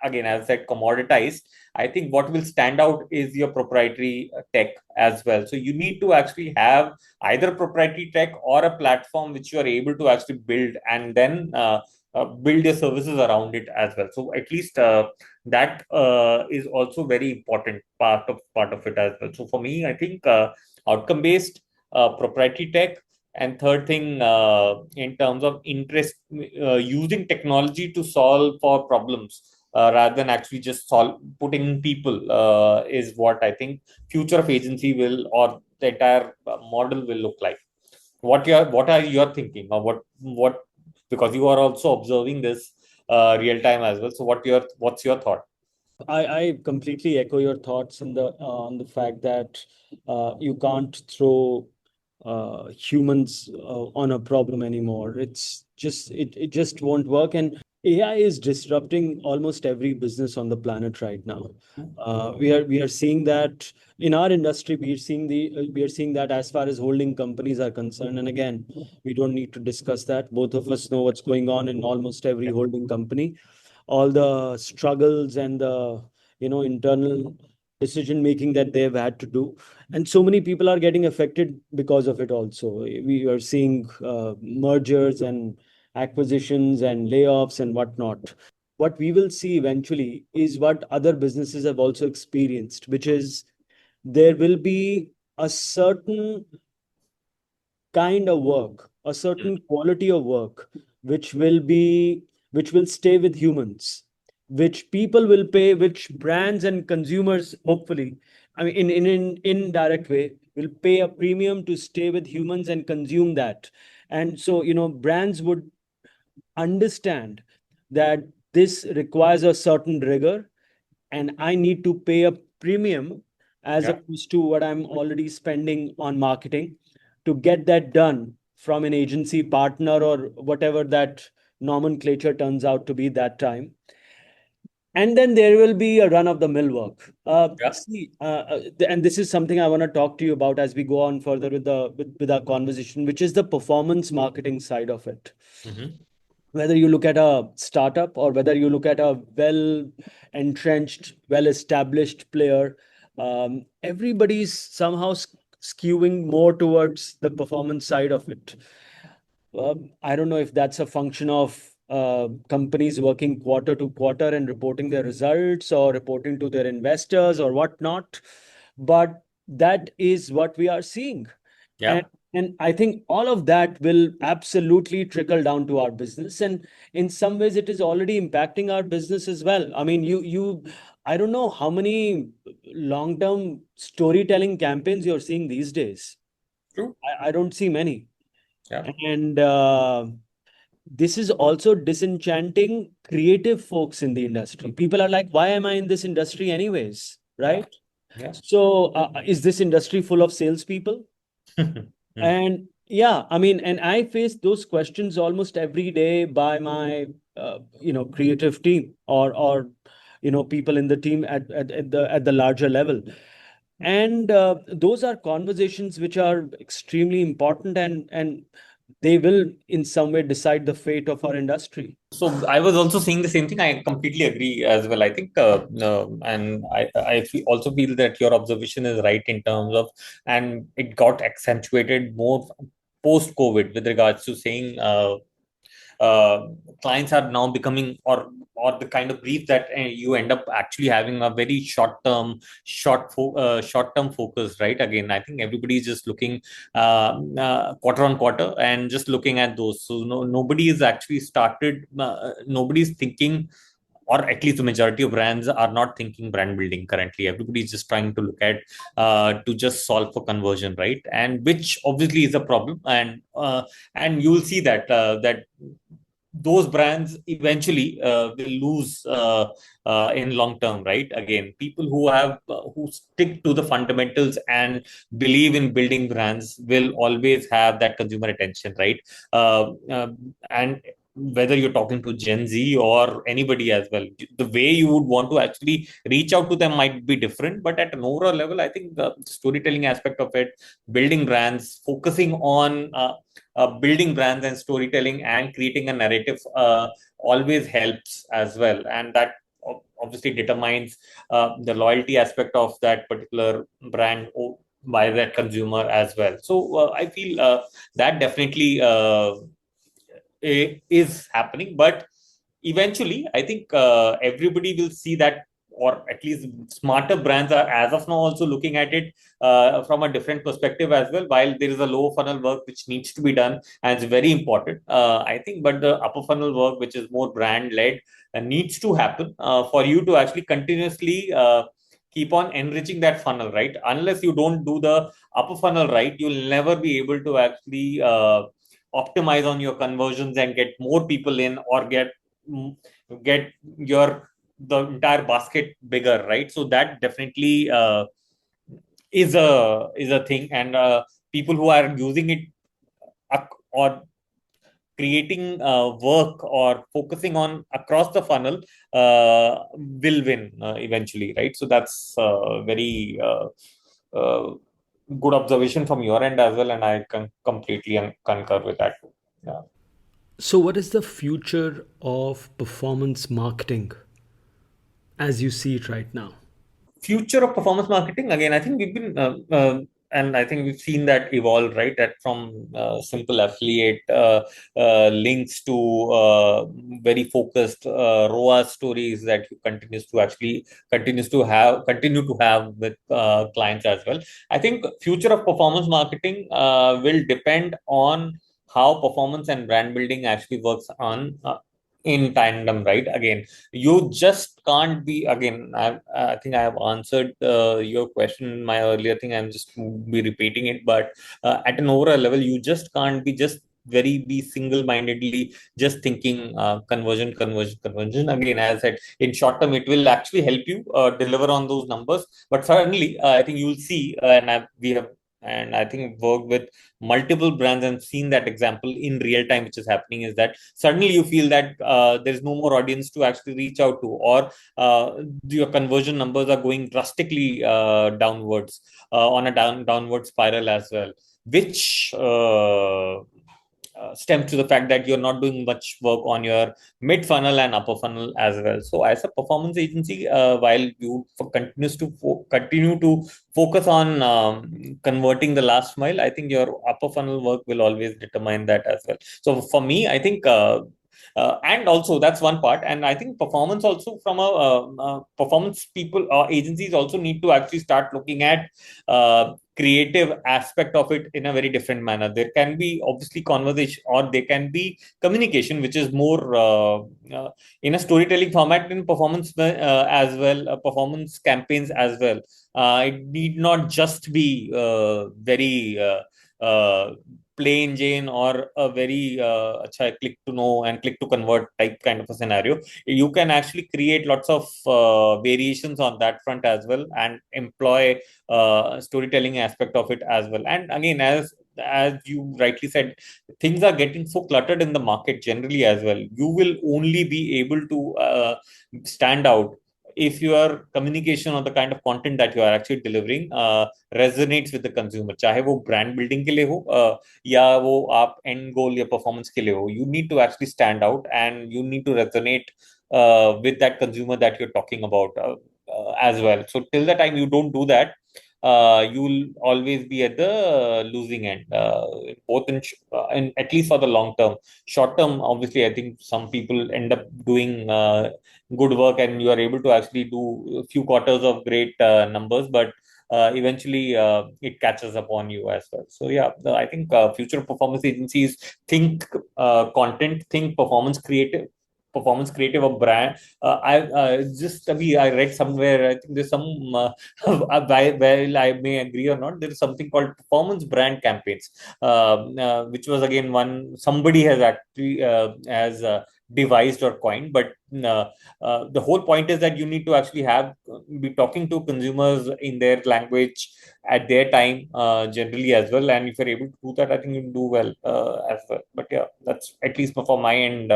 Speaker 2: again, as I said, commoditized, I think what will stand out is your proprietary tech as well. So you need to actually have either proprietary tech or a platform which you are able to actually build, and then build your services around it as well. So at least that is also very important part of it as well. So for me, I think outcome based, proprietary tech, and third thing, in terms of interest, using technology to solve for problems rather than actually just putting people, is what I think future of agency will, or the entire model will look like. What are your thinking, or what, because you are also observing this real time as well. So what's your thought?
Speaker 1: I completely echo your thoughts on the fact that you can't throw humans on a problem anymore. It just won't work. And AI is disrupting almost every business on the planet right now. We are seeing that in our industry. We are seeing that as far as holding companies are concerned. And again, we don't need to discuss that. Both of us know what's going on in almost every holding company, all the struggles and the internal decision making that they've had to do, and so many people are getting affected because of it also. We are seeing mergers and acquisitions and layoffs and whatnot. What we will see eventually is what other businesses have also experienced, which is there will be a certain kind of work, a certain quality of work, which will be which will stay with humans, which people will pay, which brands and consumers, hopefully, I mean, in indirect way, will pay a premium to stay with humans and consume that. And so, brands would understand that this requires a certain rigor, and I need to pay a premium as
Speaker 2: Yeah.
Speaker 1: opposed to what I'm already spending on marketing to get that done from an agency partner or whatever that nomenclature turns out to be that time. And then there will be a run of the mill work.
Speaker 2: Yeah.
Speaker 1: And this is something I want to talk to you about as we go on further with our conversation, which is the performance marketing side of it.
Speaker 2: Mm-hmm.
Speaker 1: Whether you look at a startup or whether you look at a well entrenched, well established player, everybody's somehow skewing more towards the performance side of it. I don't know if that's a function of companies working quarter to quarter and reporting their results or reporting to their investors or whatnot, but that is what we are seeing. And
Speaker 2: Yeah.
Speaker 1: and I think all of that will absolutely trickle down to our business. And in some ways, it is already impacting our business as well. I mean, I don't know how many long-term storytelling campaigns you're seeing these days.
Speaker 2: True.
Speaker 1: I don't see many.
Speaker 2: Yeah.
Speaker 1: And this is also disenchanting creative folks in the industry. People are like, why am I in this industry anyways? Right?
Speaker 2: Yeah.
Speaker 1: So, is this industry full of salespeople? And yeah, I mean, and I face those questions almost every day by my, creative team, or people in the team at the larger level. And those are conversations which are extremely important, and they will in some way decide the fate of our industry.
Speaker 2: So I was also saying the same thing. I completely agree as well. I think, and also feel that your observation is right in terms of, and it got accentuated more post COVID with regards to saying uh, clients are now becoming, or the kind of brief that you end up actually having a very short term focus, right? Again, I think everybody is just looking quarter on quarter and just looking at those. So nobody is actually started, nobody's thinking, or at least the majority of brands are not thinking brand building currently. Everybody is just trying to look at to just solve for conversion, right? And which obviously is a problem. And you will see that those brands eventually will lose in long term, right? Again, people who stick to the fundamentals and believe in building brands will always have that consumer attention, right? And whether you're talking to Gen Z or anybody as well, the way you would want to actually reach out to them might be different. But at an overall level, I think the storytelling aspect of it, building brands, focusing on building brands and storytelling and creating a narrative always helps as well. And that obviously determines the loyalty aspect of that particular brand by that consumer as well. So I feel that definitely is happening. But eventually, I think everybody will see that, or at least smarter brands are as of now also looking at it from a different perspective as well. While there is a low funnel work which needs to be done and it's very important, I think, but the upper funnel work, which is more brand led, needs to happen for you to actually continuously keep on enriching that funnel, right? Unless you don't do the upper funnel right, you'll never be able to actually optimize on your conversions and get more people in, or get your the entire basket bigger, right? So that definitely is a thing. And people who are using it or creating work or focusing on across the funnel will win eventually, right? So that's very good observation from your end as well, and I can completely concur with that too. Yeah.
Speaker 1: So, what is the future of performance marketing as you see it right now?
Speaker 2: Future of performance marketing, again, I think we've been and I think we've seen that evolve, right? That from simple affiliate links to very focused ROAS stories that you continue to have with clients as well. I think future of performance marketing will depend on how performance and brand building actually works on in tandem, right? Again, you just can't be, again, I think I have answered your question in my earlier thing. I'm just be repeating it, but at an overall level, you just can't be just be single-mindedly just thinking conversion. Again, as I said, in short term, it will actually help you deliver on those numbers. But certainly, I think you'll see, we have, and I think worked with multiple brands and seen that example in real time, which is happening, is that suddenly you feel that there's no more audience to actually reach out to, or your conversion numbers are going drastically downwards, on a downward spiral as well, which stems to the fact that you're not doing much work on your mid funnel and upper funnel as well. So as a performance agency, while you continue to focus on converting the last mile, I think your upper funnel work will always determine that as well. So for me, I think and also that's one part. And I think performance also, from a performance people or agencies also need to actually start looking at creative aspect of it in a very different manner. There can be obviously conversation, or there can be communication, which is more in a storytelling format, in performance as well, performance campaigns as well. It need not just be very play engine or a very click to know and click to convert type kind of a scenario, you can actually create lots of variations on that front as well, and employ storytelling aspect of it as well. And again, as you rightly said, things are getting so cluttered in the market generally as well. You will only be able to stand out if your communication or the kind of content that you are actually delivering resonates with the consumer, चाहे वो brand building के लिए हो या वो आप end goal या performance के लिए हो. You need to actually stand out, and you need to resonate with that consumer that you're talking about as well. So till the time you don't do that, you'll always be at the losing end, both in at least for the long term. Short term, obviously, I think some people end up doing good work, and you are able to actually do a few quarters of great numbers, but eventually it catches up on you as well. So yeah, I think future performance agencies think content, think performance creative of brand. I read somewhere, I think there's some while I may agree or not, there is something called performance brand campaigns, which was again one somebody has actually has devised or coined. But the whole point is that you need to actually be talking to consumers in their language at their time, generally as well. And if you're able to do that, I think you do well as well. But yeah, that's at least for my end.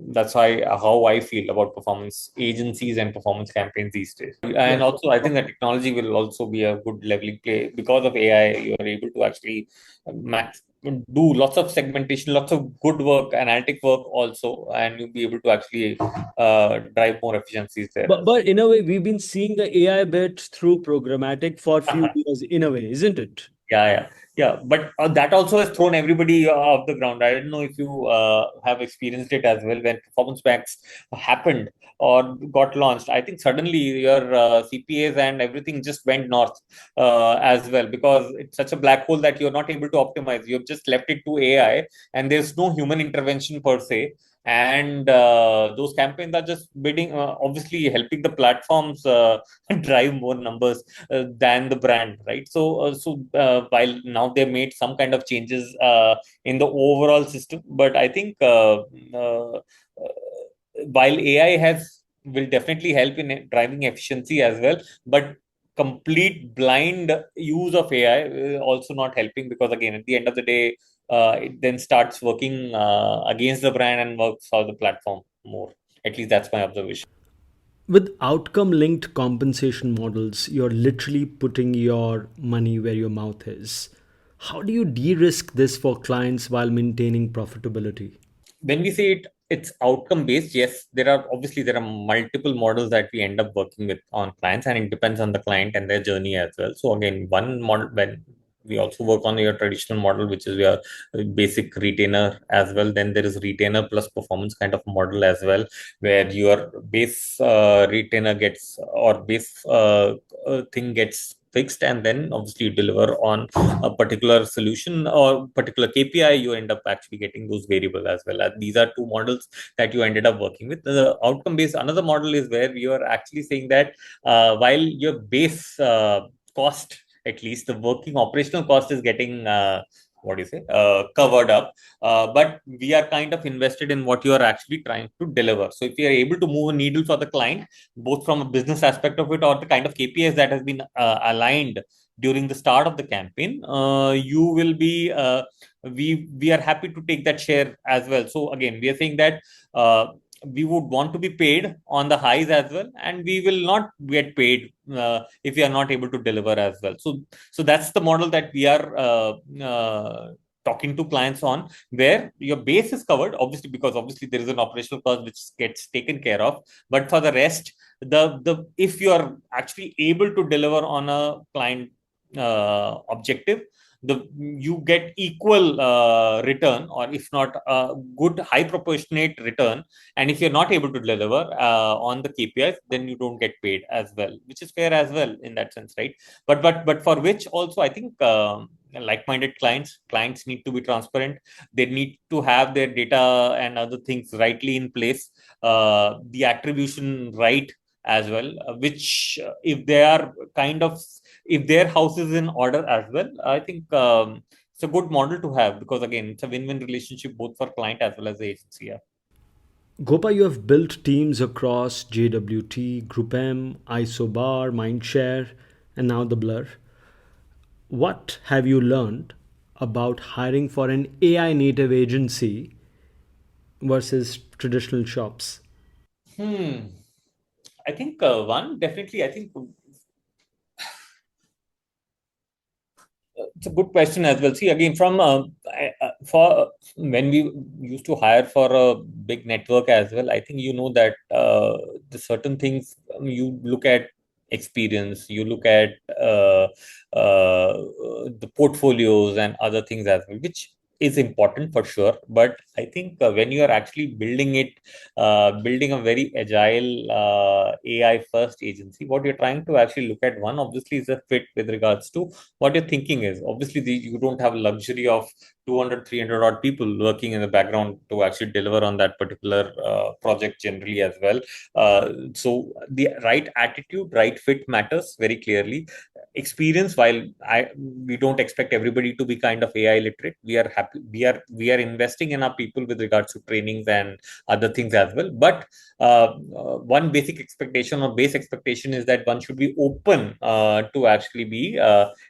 Speaker 2: That's how I feel about performance agencies and performance campaigns these days. And also, I think that technology will also be a good leveling play because of AI. You are able to actually do lots of segmentation, lots of good work, analytic work also, and you'll be able to actually drive more efficiencies there.
Speaker 1: But in a way, we've been seeing the AI bit through programmatic for a few years, in a way, isn't it?
Speaker 2: Yeah. But that also has thrown everybody off the ground. I don't know if you have experienced it as well. When performance packs happened or got launched, I think suddenly your CPAs and everything just went north as well, because it's such a black hole that you're not able to optimize. You've just left it to AI, and there's no human intervention per se. And those campaigns are just bidding, obviously helping the platforms drive more numbers than the brand, right? So while now they made some kind of changes in the overall system, but I think while AI has will definitely help in driving efficiency as well, but complete blind use of AI also not helping, because again, at the end of the day, it then starts working against the brand and works for the platform more. At least that's my observation.
Speaker 1: With outcome linked compensation models, you're literally putting your money where your mouth is. How do you de risk this for clients while maintaining profitability?
Speaker 2: When we say it's outcome based, yes, there are multiple models that we end up working with on clients, and it depends on the client and their journey as well. So again, one model, when we also work on your traditional model, which is your basic retainer as well. Then there is retainer plus performance kind of model as well, where your base retainer gets, or base thing gets fixed, and then obviously you deliver on a particular solution or particular KPI, you end up actually getting those variables as well. And these are two models that you ended up working with. The outcome based, another model is where you are actually saying that while your base cost, at least the working operational cost, is getting what do you say, covered up, but we are kind of invested in what you are actually trying to deliver. So if you are able to move a needle for the client, both from a business aspect of it or the kind of KPIs that has been aligned during the start of the campaign, you will be we are happy to take that share as well. So again, we are saying that we would want to be paid on the highs as well, and we will not get paid if we are not able to deliver as well. So that's the model that we are talking to clients on, where your base is covered, obviously, because obviously there is an operational cost which gets taken care of. But for the rest, the if you are actually able to deliver on a client objective, you get equal return, or if not a good high proportionate return. And if you're not able to deliver on the KPIs, then you don't get paid as well, which is fair as well in that sense, right? But for which also, I think like-minded clients need to be transparent. They need to have their data and other things rightly in place, the attribution right as well, which if they are kind of, if their house is in order as well, I think it's a good model to have, because again, it's a win-win relationship both for client as well as the agency. Yeah.
Speaker 1: Gopa, you have built teams across JWT, GroupM, Isobar, Mindshare, and now Theblurr. What have you learned about hiring for an AI native agency versus traditional shops?
Speaker 2: Hmm. I think one definitely. I think it's a good question as well. See, again, from for when we used to hire for a big network as well, I think you know that the certain things, you look at experience, you look at the portfolios and other things as well, which is important for sure. But I think when you are actually building it, building a very agile AI first agency, what you're trying to actually look at, one obviously is a fit with regards to what your thinking is. Obviously, you don't have luxury of 200, 300 odd people working in the background to actually deliver on that particular project generally as well. So the right attitude, right fit matters very clearly. Experience, while we don't expect everybody to be kind of AI literate, we are happy, we are investing in our people with regards to trainings and other things as well. But one basic expectation or base expectation is that one should be open to actually be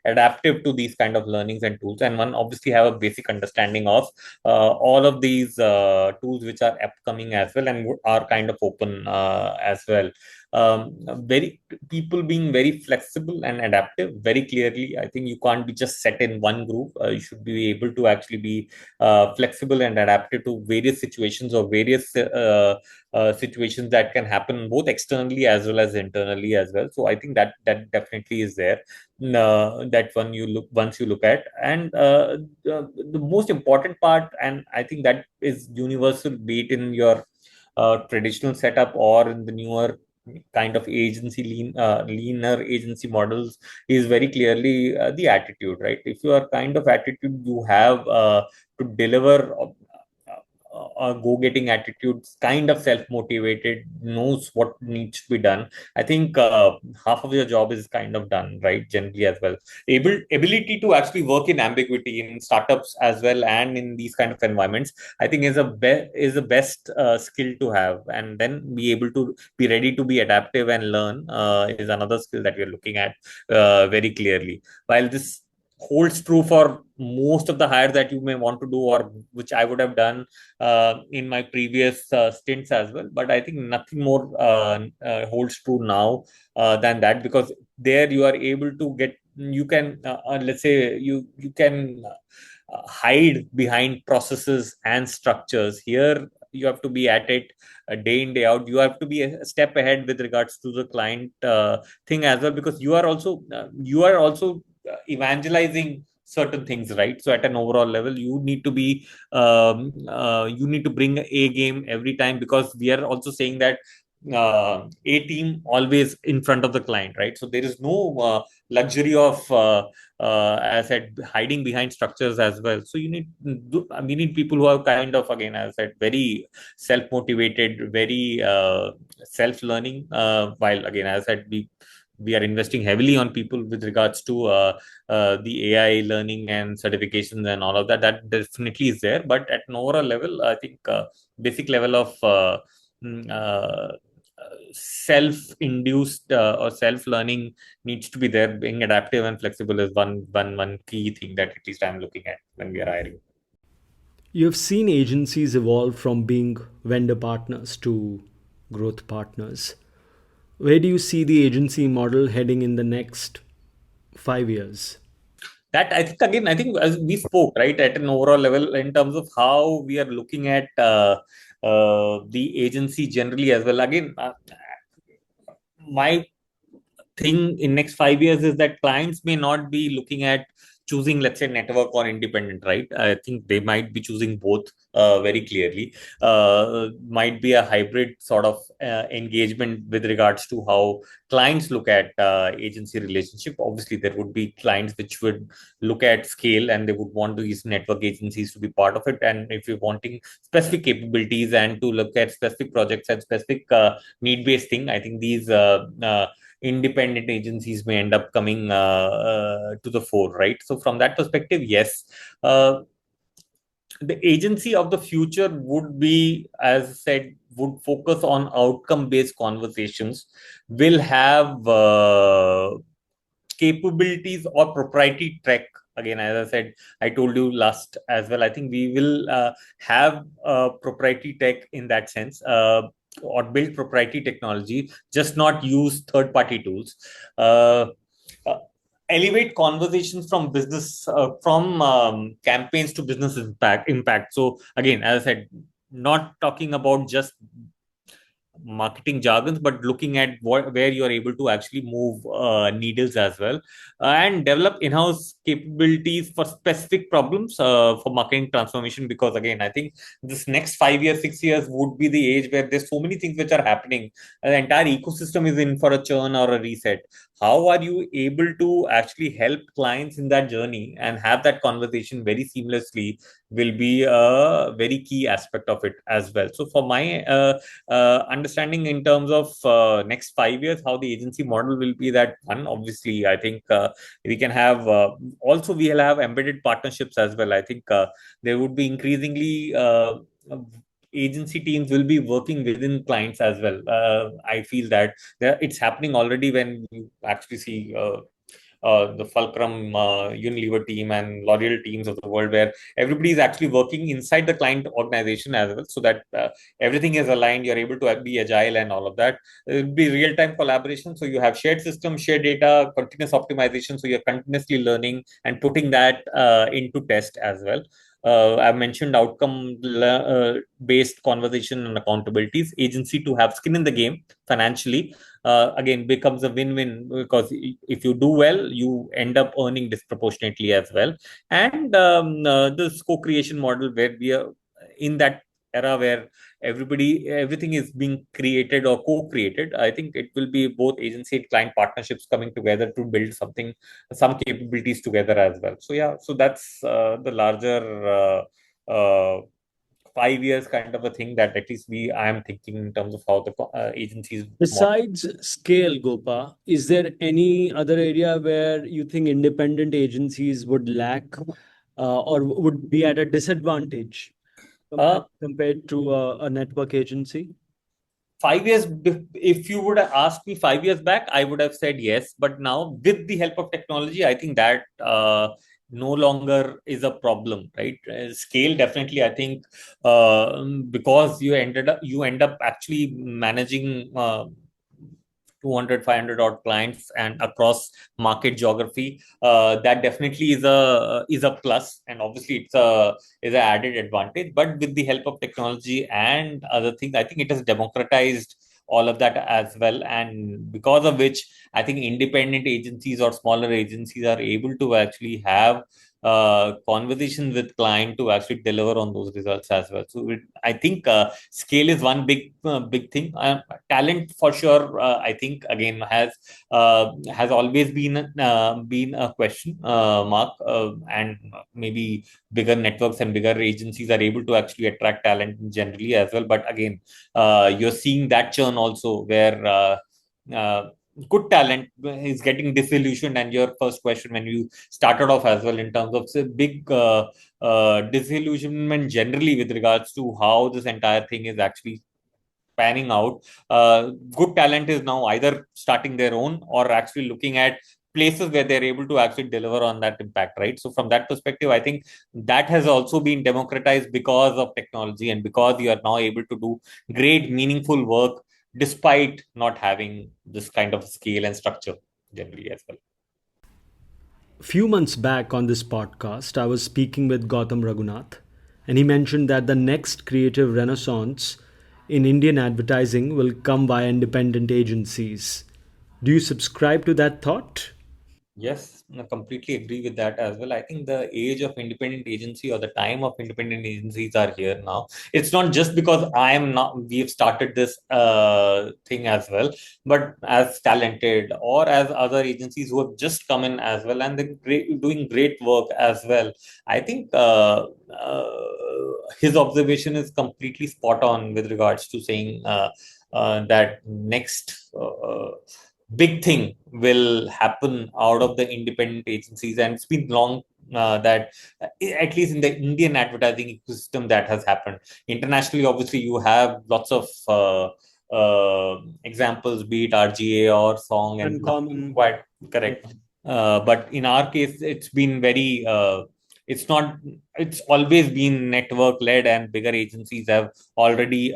Speaker 2: adaptive to these kind of learnings and tools, and one obviously have a basic understanding of all of these tools which are upcoming as well and are kind of open as well. Very people being very flexible and adaptive very clearly. I think you can't be just set in one group. You should be able to actually be flexible and adaptive to various situations or various situations that can happen both externally as well as internally as well. So I think that definitely is there. That one you look once you look at, and the most important part, and I think that is universal, be it in your traditional setup or in the newer kind of agency leaner agency models, is very clearly the attitude, right? If you are kind of attitude you have to deliver a go-getting attitude, kind of self-motivated, knows what needs to be done, I think half of your job is kind of done, right? Generally as well. Ability to actually work in ambiguity in startups as well and in these kind of environments, I think is the best skill to have, and then be able to be ready to be adaptive and learn is another skill that we are looking at very clearly. While this holds true for most of the hires that you may want to do, or which I would have done in my previous stints as well. But I think nothing more holds true now than that, because there you are able to get, you can let's say you can hide behind processes and structures. Here you have to be at it day in day out. You have to be a step ahead with regards to the client thing as well, because you are also evangelizing certain things, right? So at an overall level you need to be you need to bring a game every time, because we are also saying that a team always in front of the client, right? So there is no luxury of as I said, hiding behind structures as well. So we need people who are kind of, again, as I said, very self motivated, very self learning, while again, as I said, we are investing heavily on people with regards to the AI learning and certifications and all of that. That definitely is there. But at an overall level, I think basic level of mm, self-induced or self-learning needs to be there. Being adaptive and flexible is one key thing that at least I'm looking at when we are hiring.
Speaker 1: You have seen agencies evolve from being vendor partners to growth partners. Where do you see the agency model heading in the next 5 years?
Speaker 2: That I think, again, I think as we spoke, right, at an overall level in terms of how we are looking at the agency generally as well. Again, my thing in next 5 years is that clients may not be looking at choosing, let's say, network or independent, right? I think they might be choosing both very clearly. Might be a hybrid sort of engagement with regards to how clients look at agency relationship. Obviously there would be clients which would look at scale and they would want to use network agencies to be part of it, and if you're wanting specific capabilities and to look at specific projects and specific need based thing, I think these independent agencies may end up coming to the fore, right? So from that perspective, yes, the agency of the future would be, as I said, would focus on outcome based conversations, will have capabilities or proprietary tech. Again, as I said, I told you last as well, I think we will have proprietary tech in that sense, or build proprietary technology, just not use third party tools. uh, uh, Elevate conversations from business, from campaigns to business impact. So again, as I said, not talking about just marketing jargons, but looking at where you are able to actually move needles as well, and develop in-house capabilities for specific problems for marketing transformation. Because again, I think this next 5 years, 6 years would be the age where there's so many things which are happening. The entire ecosystem is in for a churn or a reset. How are you able to actually help clients in that journey and have that conversation very seamlessly will be a very key aspect of it as well. So for my understanding in terms of next 5 years, how the agency model will be, that one, obviously, I think we can have also we'll have embedded partnerships as well. I think there would be increasingly agency teams will be working within clients as well. I feel that it's happening already when you actually see the Fulcrum, Unilever team, and L'Oreal teams of the world, where everybody is actually working inside the client organization as well, so that everything is aligned. You're able to be agile and all of that. It will be real time collaboration. So you have shared systems, shared data, continuous optimization. So you're continuously learning and putting that into test as well. I've mentioned outcome based conversation and accountabilities. Agency to have skin in the game financially, again, becomes a win-win, because if you do well, you end up earning disproportionately as well. And this co-creation model, where we are in that era where everything is being created or co-created. I think it will be both agency and client partnerships coming together to build something, some capabilities together as well. So yeah, so that's the larger 5 years kind of a thing that at least I am thinking in terms of how the agencies model.
Speaker 1: Besides scale, Gopa, is there any other area where you think independent agencies would lack or would be at a disadvantage
Speaker 2: Uh,
Speaker 1: compared to a network agency?
Speaker 2: 5 years, if you would have asked me 5 years back, I would have said yes. But now, with the help of technology, I think that no longer is a problem, right? Scale, definitely, I think, because you end up actually managing 200, 500 odd clients and across market geography. That definitely is a plus, and obviously it's a is an added advantage. But with the help of technology and other things, I think it has democratized all of that as well, and because of which I think independent agencies or smaller agencies are able to actually have conversations with client to actually deliver on those results as well. So I think scale is one big thing. Talent, for sure, I think, again, has always been a question mark, and maybe bigger networks and bigger agencies are able to actually attract talent generally as well. But again, you're seeing that churn also, where good talent is getting disillusioned. And your first question when you started off as well, in terms of say, big disillusionment generally with regards to how this entire thing is actually panning out. Good talent is now either starting their own or actually looking at places where they're able to actually deliver on that impact, right? So from that perspective, I think that has also been democratized because of technology, and because you are now able to do great meaningful work despite not having this kind of scale and structure generally as well.
Speaker 1: A few months back on this podcast, I was speaking with Gautam Raghunath, and he mentioned that the next creative renaissance in Indian advertising will come via independent agencies. Do you subscribe to that thought?
Speaker 2: Yes, I completely agree with that as well. I think the age of independent agency, or the time of independent agencies, are here now. It's not just because I am not, we have started this thing as well, but as talented or as other agencies who have just come in as well, and they're doing great work as well. I think his observation is completely spot on with regards to saying that next big thing will happen out of the independent agencies, and it's been long that at least in the Indian advertising ecosystem that has happened. Internationally, obviously, you have lots of examples, be it RGA or Song, and
Speaker 1: Uncommon.
Speaker 2: quite
Speaker 1: Yeah.
Speaker 2: correct. But in our case, it's been very. It's not. It's always been network led, and bigger agencies have always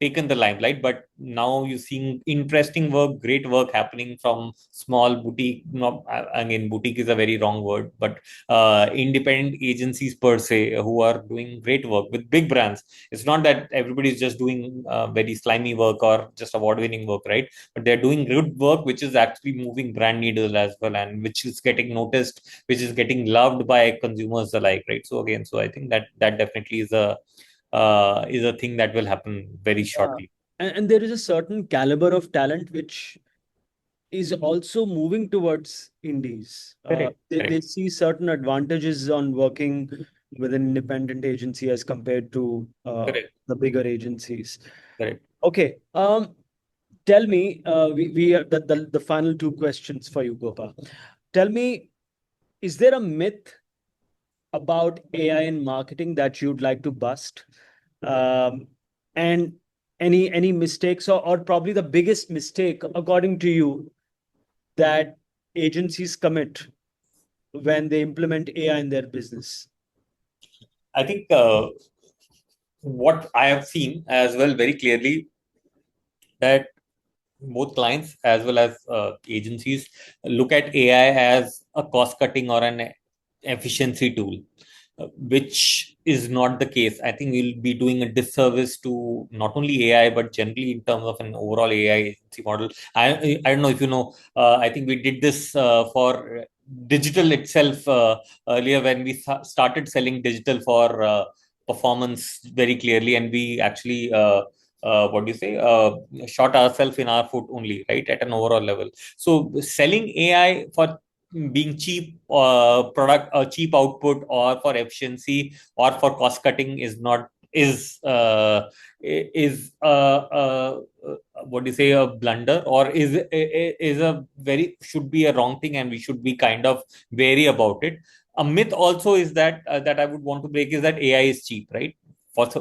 Speaker 2: taken the limelight. But now you're seeing interesting work, great work happening from small boutique. Not again, boutique is a very wrong word, but independent agencies per se who are doing great work with big brands. It's not that everybody's just doing very slimy work or just award-winning work, right? But they're doing good work, which is actually moving brand needle as well, and which is getting noticed, which is getting loved by consumers alike, right? So again, so I think that definitely is a thing that will happen very
Speaker 1: Yeah.
Speaker 2: shortly.
Speaker 1: And there is a certain caliber of talent which is also moving towards indies.
Speaker 2: Correct.
Speaker 1: They
Speaker 2: Correct.
Speaker 1: see certain advantages on working with an independent agency as compared to
Speaker 2: Correct.
Speaker 1: the bigger agencies.
Speaker 2: Correct.
Speaker 1: Okay. Tell me, we are the final two questions for you, Gopa. Tell me, is there a myth about AI in marketing that you'd like to bust? And any mistakes, or probably the biggest mistake according to you that agencies commit when they implement AI in their business?
Speaker 2: I think what I have seen as well very clearly, that both clients as well as agencies look at AI as a cost cutting or an efficiency tool, which is not the case. I think we'll be doing a disservice to not only AI but generally in terms of an overall AI agency model. I don't know if you know. I think we did this for digital itself earlier when we started selling digital for performance very clearly, and we actually. What do you say? Shot ourselves in our foot only, right? At an overall level. So selling AI for being cheap product cheap output or for efficiency or for cost cutting is not is what do you say, a blunder, or is a very should be a wrong thing, and we should be kind of wary about it. A myth also is that I would want to break is that AI is cheap, right?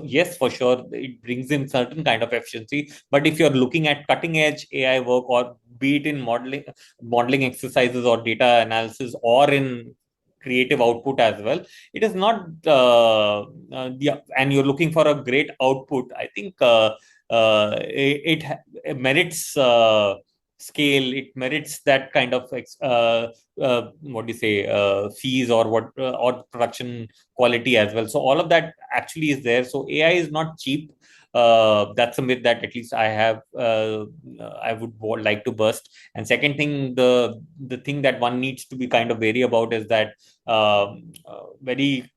Speaker 2: Yes, for sure, it brings in certain kind of efficiency. But if you're looking at cutting edge AI work, or be it in modeling exercises or data analysis, or in creative output as well, it is not yeah, and you're looking for a great output. I think it merits scale, it merits that kind of what do you say, fees, or what or production quality as well. So all of that actually is there. So AI is not cheap. That's a myth that at least I would like to burst. And second thing, the thing that one needs to be kind of wary about is that very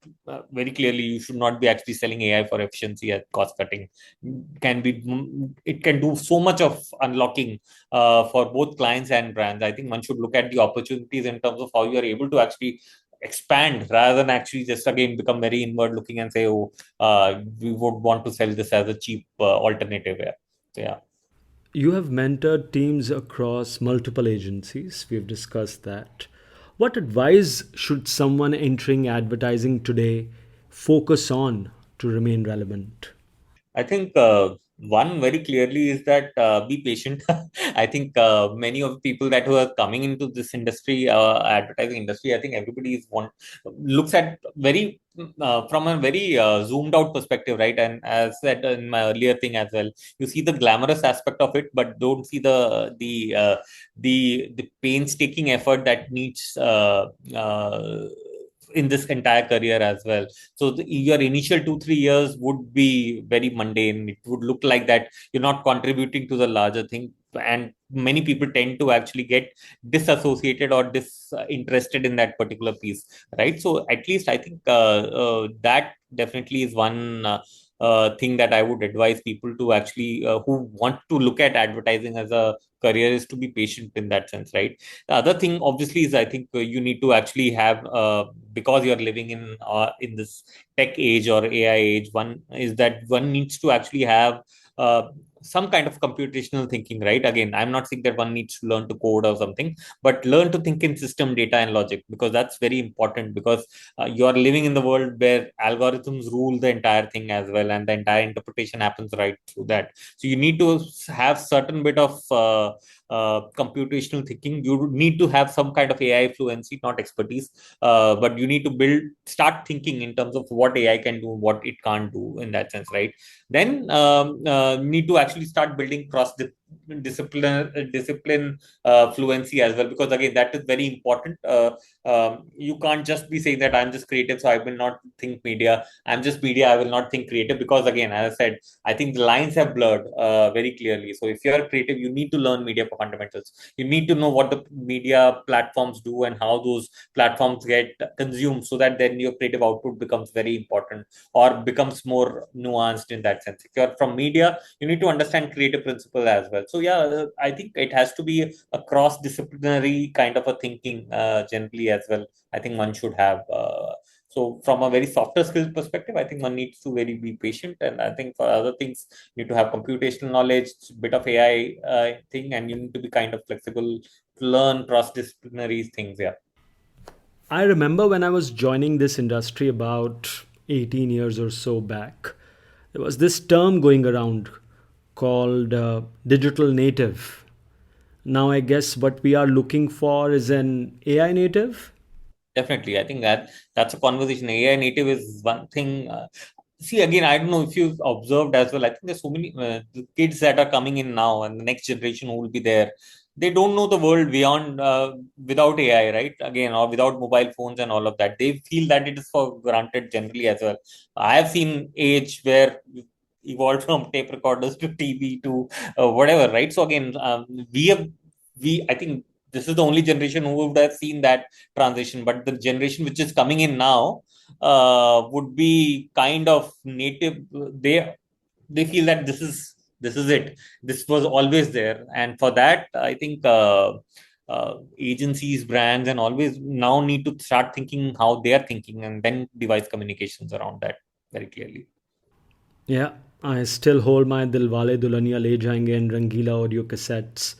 Speaker 2: clearly you should not be actually selling AI for efficiency at cost cutting. It can do so much of unlocking for both clients and brands. I think one should look at the opportunities in terms of how you are able to actually expand rather than actually just again become very inward looking and say, oh, we would want to sell this as a cheap alternative. Yeah. So, yeah.
Speaker 1: You have mentored teams across multiple agencies. We've discussed that. What advice should someone entering advertising today focus on to remain relevant?
Speaker 2: I think one very clearly is that be patient. I think many of the people that who are coming into this industry, advertising industry, I think everybody is one looks at very from a very zoomed out perspective, right? And as said in my earlier thing as well, you see the glamorous aspect of it, but don't see the painstaking effort that needs in this entire career as well. So your initial 2 3 years would be very mundane. It would look like that you're not contributing to the larger thing, and many people tend to actually get disassociated or disinterested in that particular piece, right? So at least I think that definitely is one thing that I would advise people to actually who want to look at advertising as a career is to be patient in that sense, right? The other thing, obviously, is I think you need to actually have because you're living in this tech age or AI age. One is that one needs to actually have some kind of computational thinking, right? Again, I'm not saying that one needs to learn to code or something, but learn to think in system, data, and logic, because that's very important. Because you are living in the world where algorithms rule the entire thing as well, and the entire interpretation happens right through that. So you need to have certain bit of computational thinking. You need to have some kind of AI fluency, not expertise, but you need to start thinking in terms of what AI can do, what it can't do in that sense, right? Then need to actually start building discipline fluency as well, because again, that is very important. You can't just be saying that I'm just creative, so I will not think media. I'm just media, I will not think creative, because again, as I said, I think the lines have blurred very clearly. So if you are creative, you need to learn media fundamentals. You need to know what the media platforms do and how those platforms get consumed, so that then your creative output becomes very important or becomes more nuanced in that sense. If you're from media, you need to understand creative principle as well. So yeah, I think it has to be a cross-disciplinary kind of a thinking generally as well. I think one should have. So from a very softer skills perspective, I think one needs to very be patient, and I think for other things, you need to have computational knowledge, bit of AI thing, and you need to be kind of flexible to learn cross-disciplinary things. Yeah.
Speaker 1: I remember when I was joining this industry about 18 years or so back, there was this term going around called digital native. Now, I guess what we are looking for is an AI native.
Speaker 2: Definitely, I think that's a conversation. AI native is one thing. See, again, I don't know if you've observed as well. I think there's so many kids that are coming in now, and the next generation who will be there. They don't know the world beyond without AI, right? Again, or without mobile phones and all of that. They feel that it is for granted generally as well. I have seen age where we evolved from tape recorders to TV to whatever, right? So again, I think this is the only generation who would have seen that transition. But the generation which is coming in now would be kind of native. They feel that this is it. This was always there, and for that, I think agencies, brands, and always now need to start thinking how they are thinking, and then devise communications around that very clearly.
Speaker 1: Yeah, I still hold my Dilwale Dulhania Le Jayenge and Rangila audio cassettes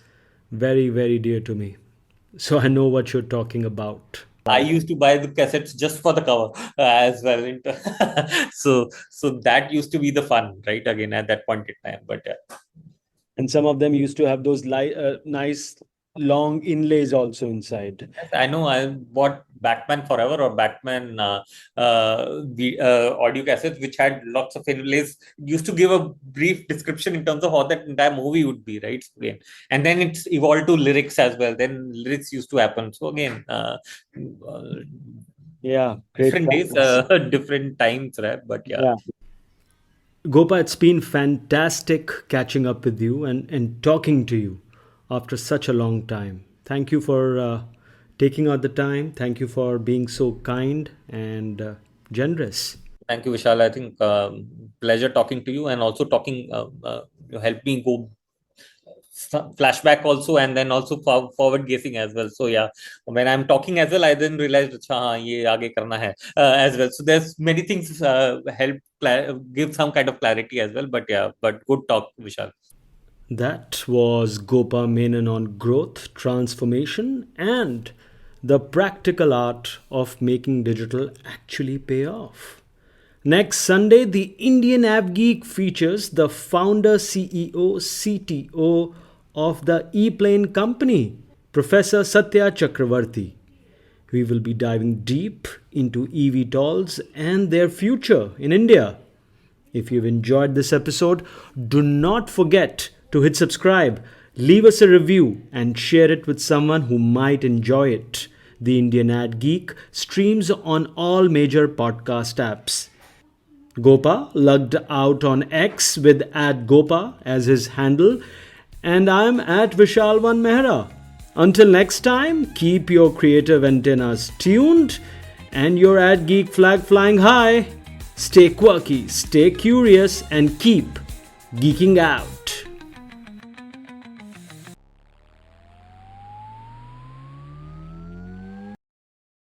Speaker 1: very, very dear to me. So I know what you're talking about.
Speaker 2: I used to buy the cassettes just for the cover as well. So that used to be the fun, right? Again, at that point in time. But
Speaker 1: And some of them used to have those nice long inlays also inside.
Speaker 2: yes, I know I bought Batman Forever or Batman audio cassettes, which had lots of inlays. It used to give a brief description in terms of how that entire movie would be, right? So again, and then it's evolved to lyrics as well. Then lyrics used to happen. So again,
Speaker 1: Yeah, great
Speaker 2: different days,
Speaker 1: practice.
Speaker 2: different times, right? But yeah.
Speaker 1: Yeah. Gopa, it's been fantastic catching up with you and talking to you after such a long time. Thank you for taking out the time. Thank you for being so kind and generous.
Speaker 2: Thank you, Vishal. I think pleasure talking to you, and also talking. You helped me go flashback also, and then also forward gazing as well. So yeah, when I'm talking as well, I then realized, "Acha, हाँ, ये आगे करना है as well." So there's many things help give some kind of clarity as well. But yeah, but good talk, Vishal.
Speaker 1: That was Gopa Menon on growth, transformation, and the practical art of making digital actually pay off. Next Sunday, the Indian AdGeek features the founder, CEO, CTO of the E-Plane company, Professor Satya Chakravarti. We will be diving deep into eVTOLs and their future in India. If you've enjoyed this episode, do not forget to hit subscribe, leave us a review, and share it with someone who might enjoy it. The Indian AdGeek streams on all major podcast apps. Gopa lugged out on X with @Gopa as his handle, and I'm at Vishalvan Mehra. Until next time, keep your creative antennas tuned and your AdGeek flag flying high. Stay quirky, stay curious, and keep geeking out.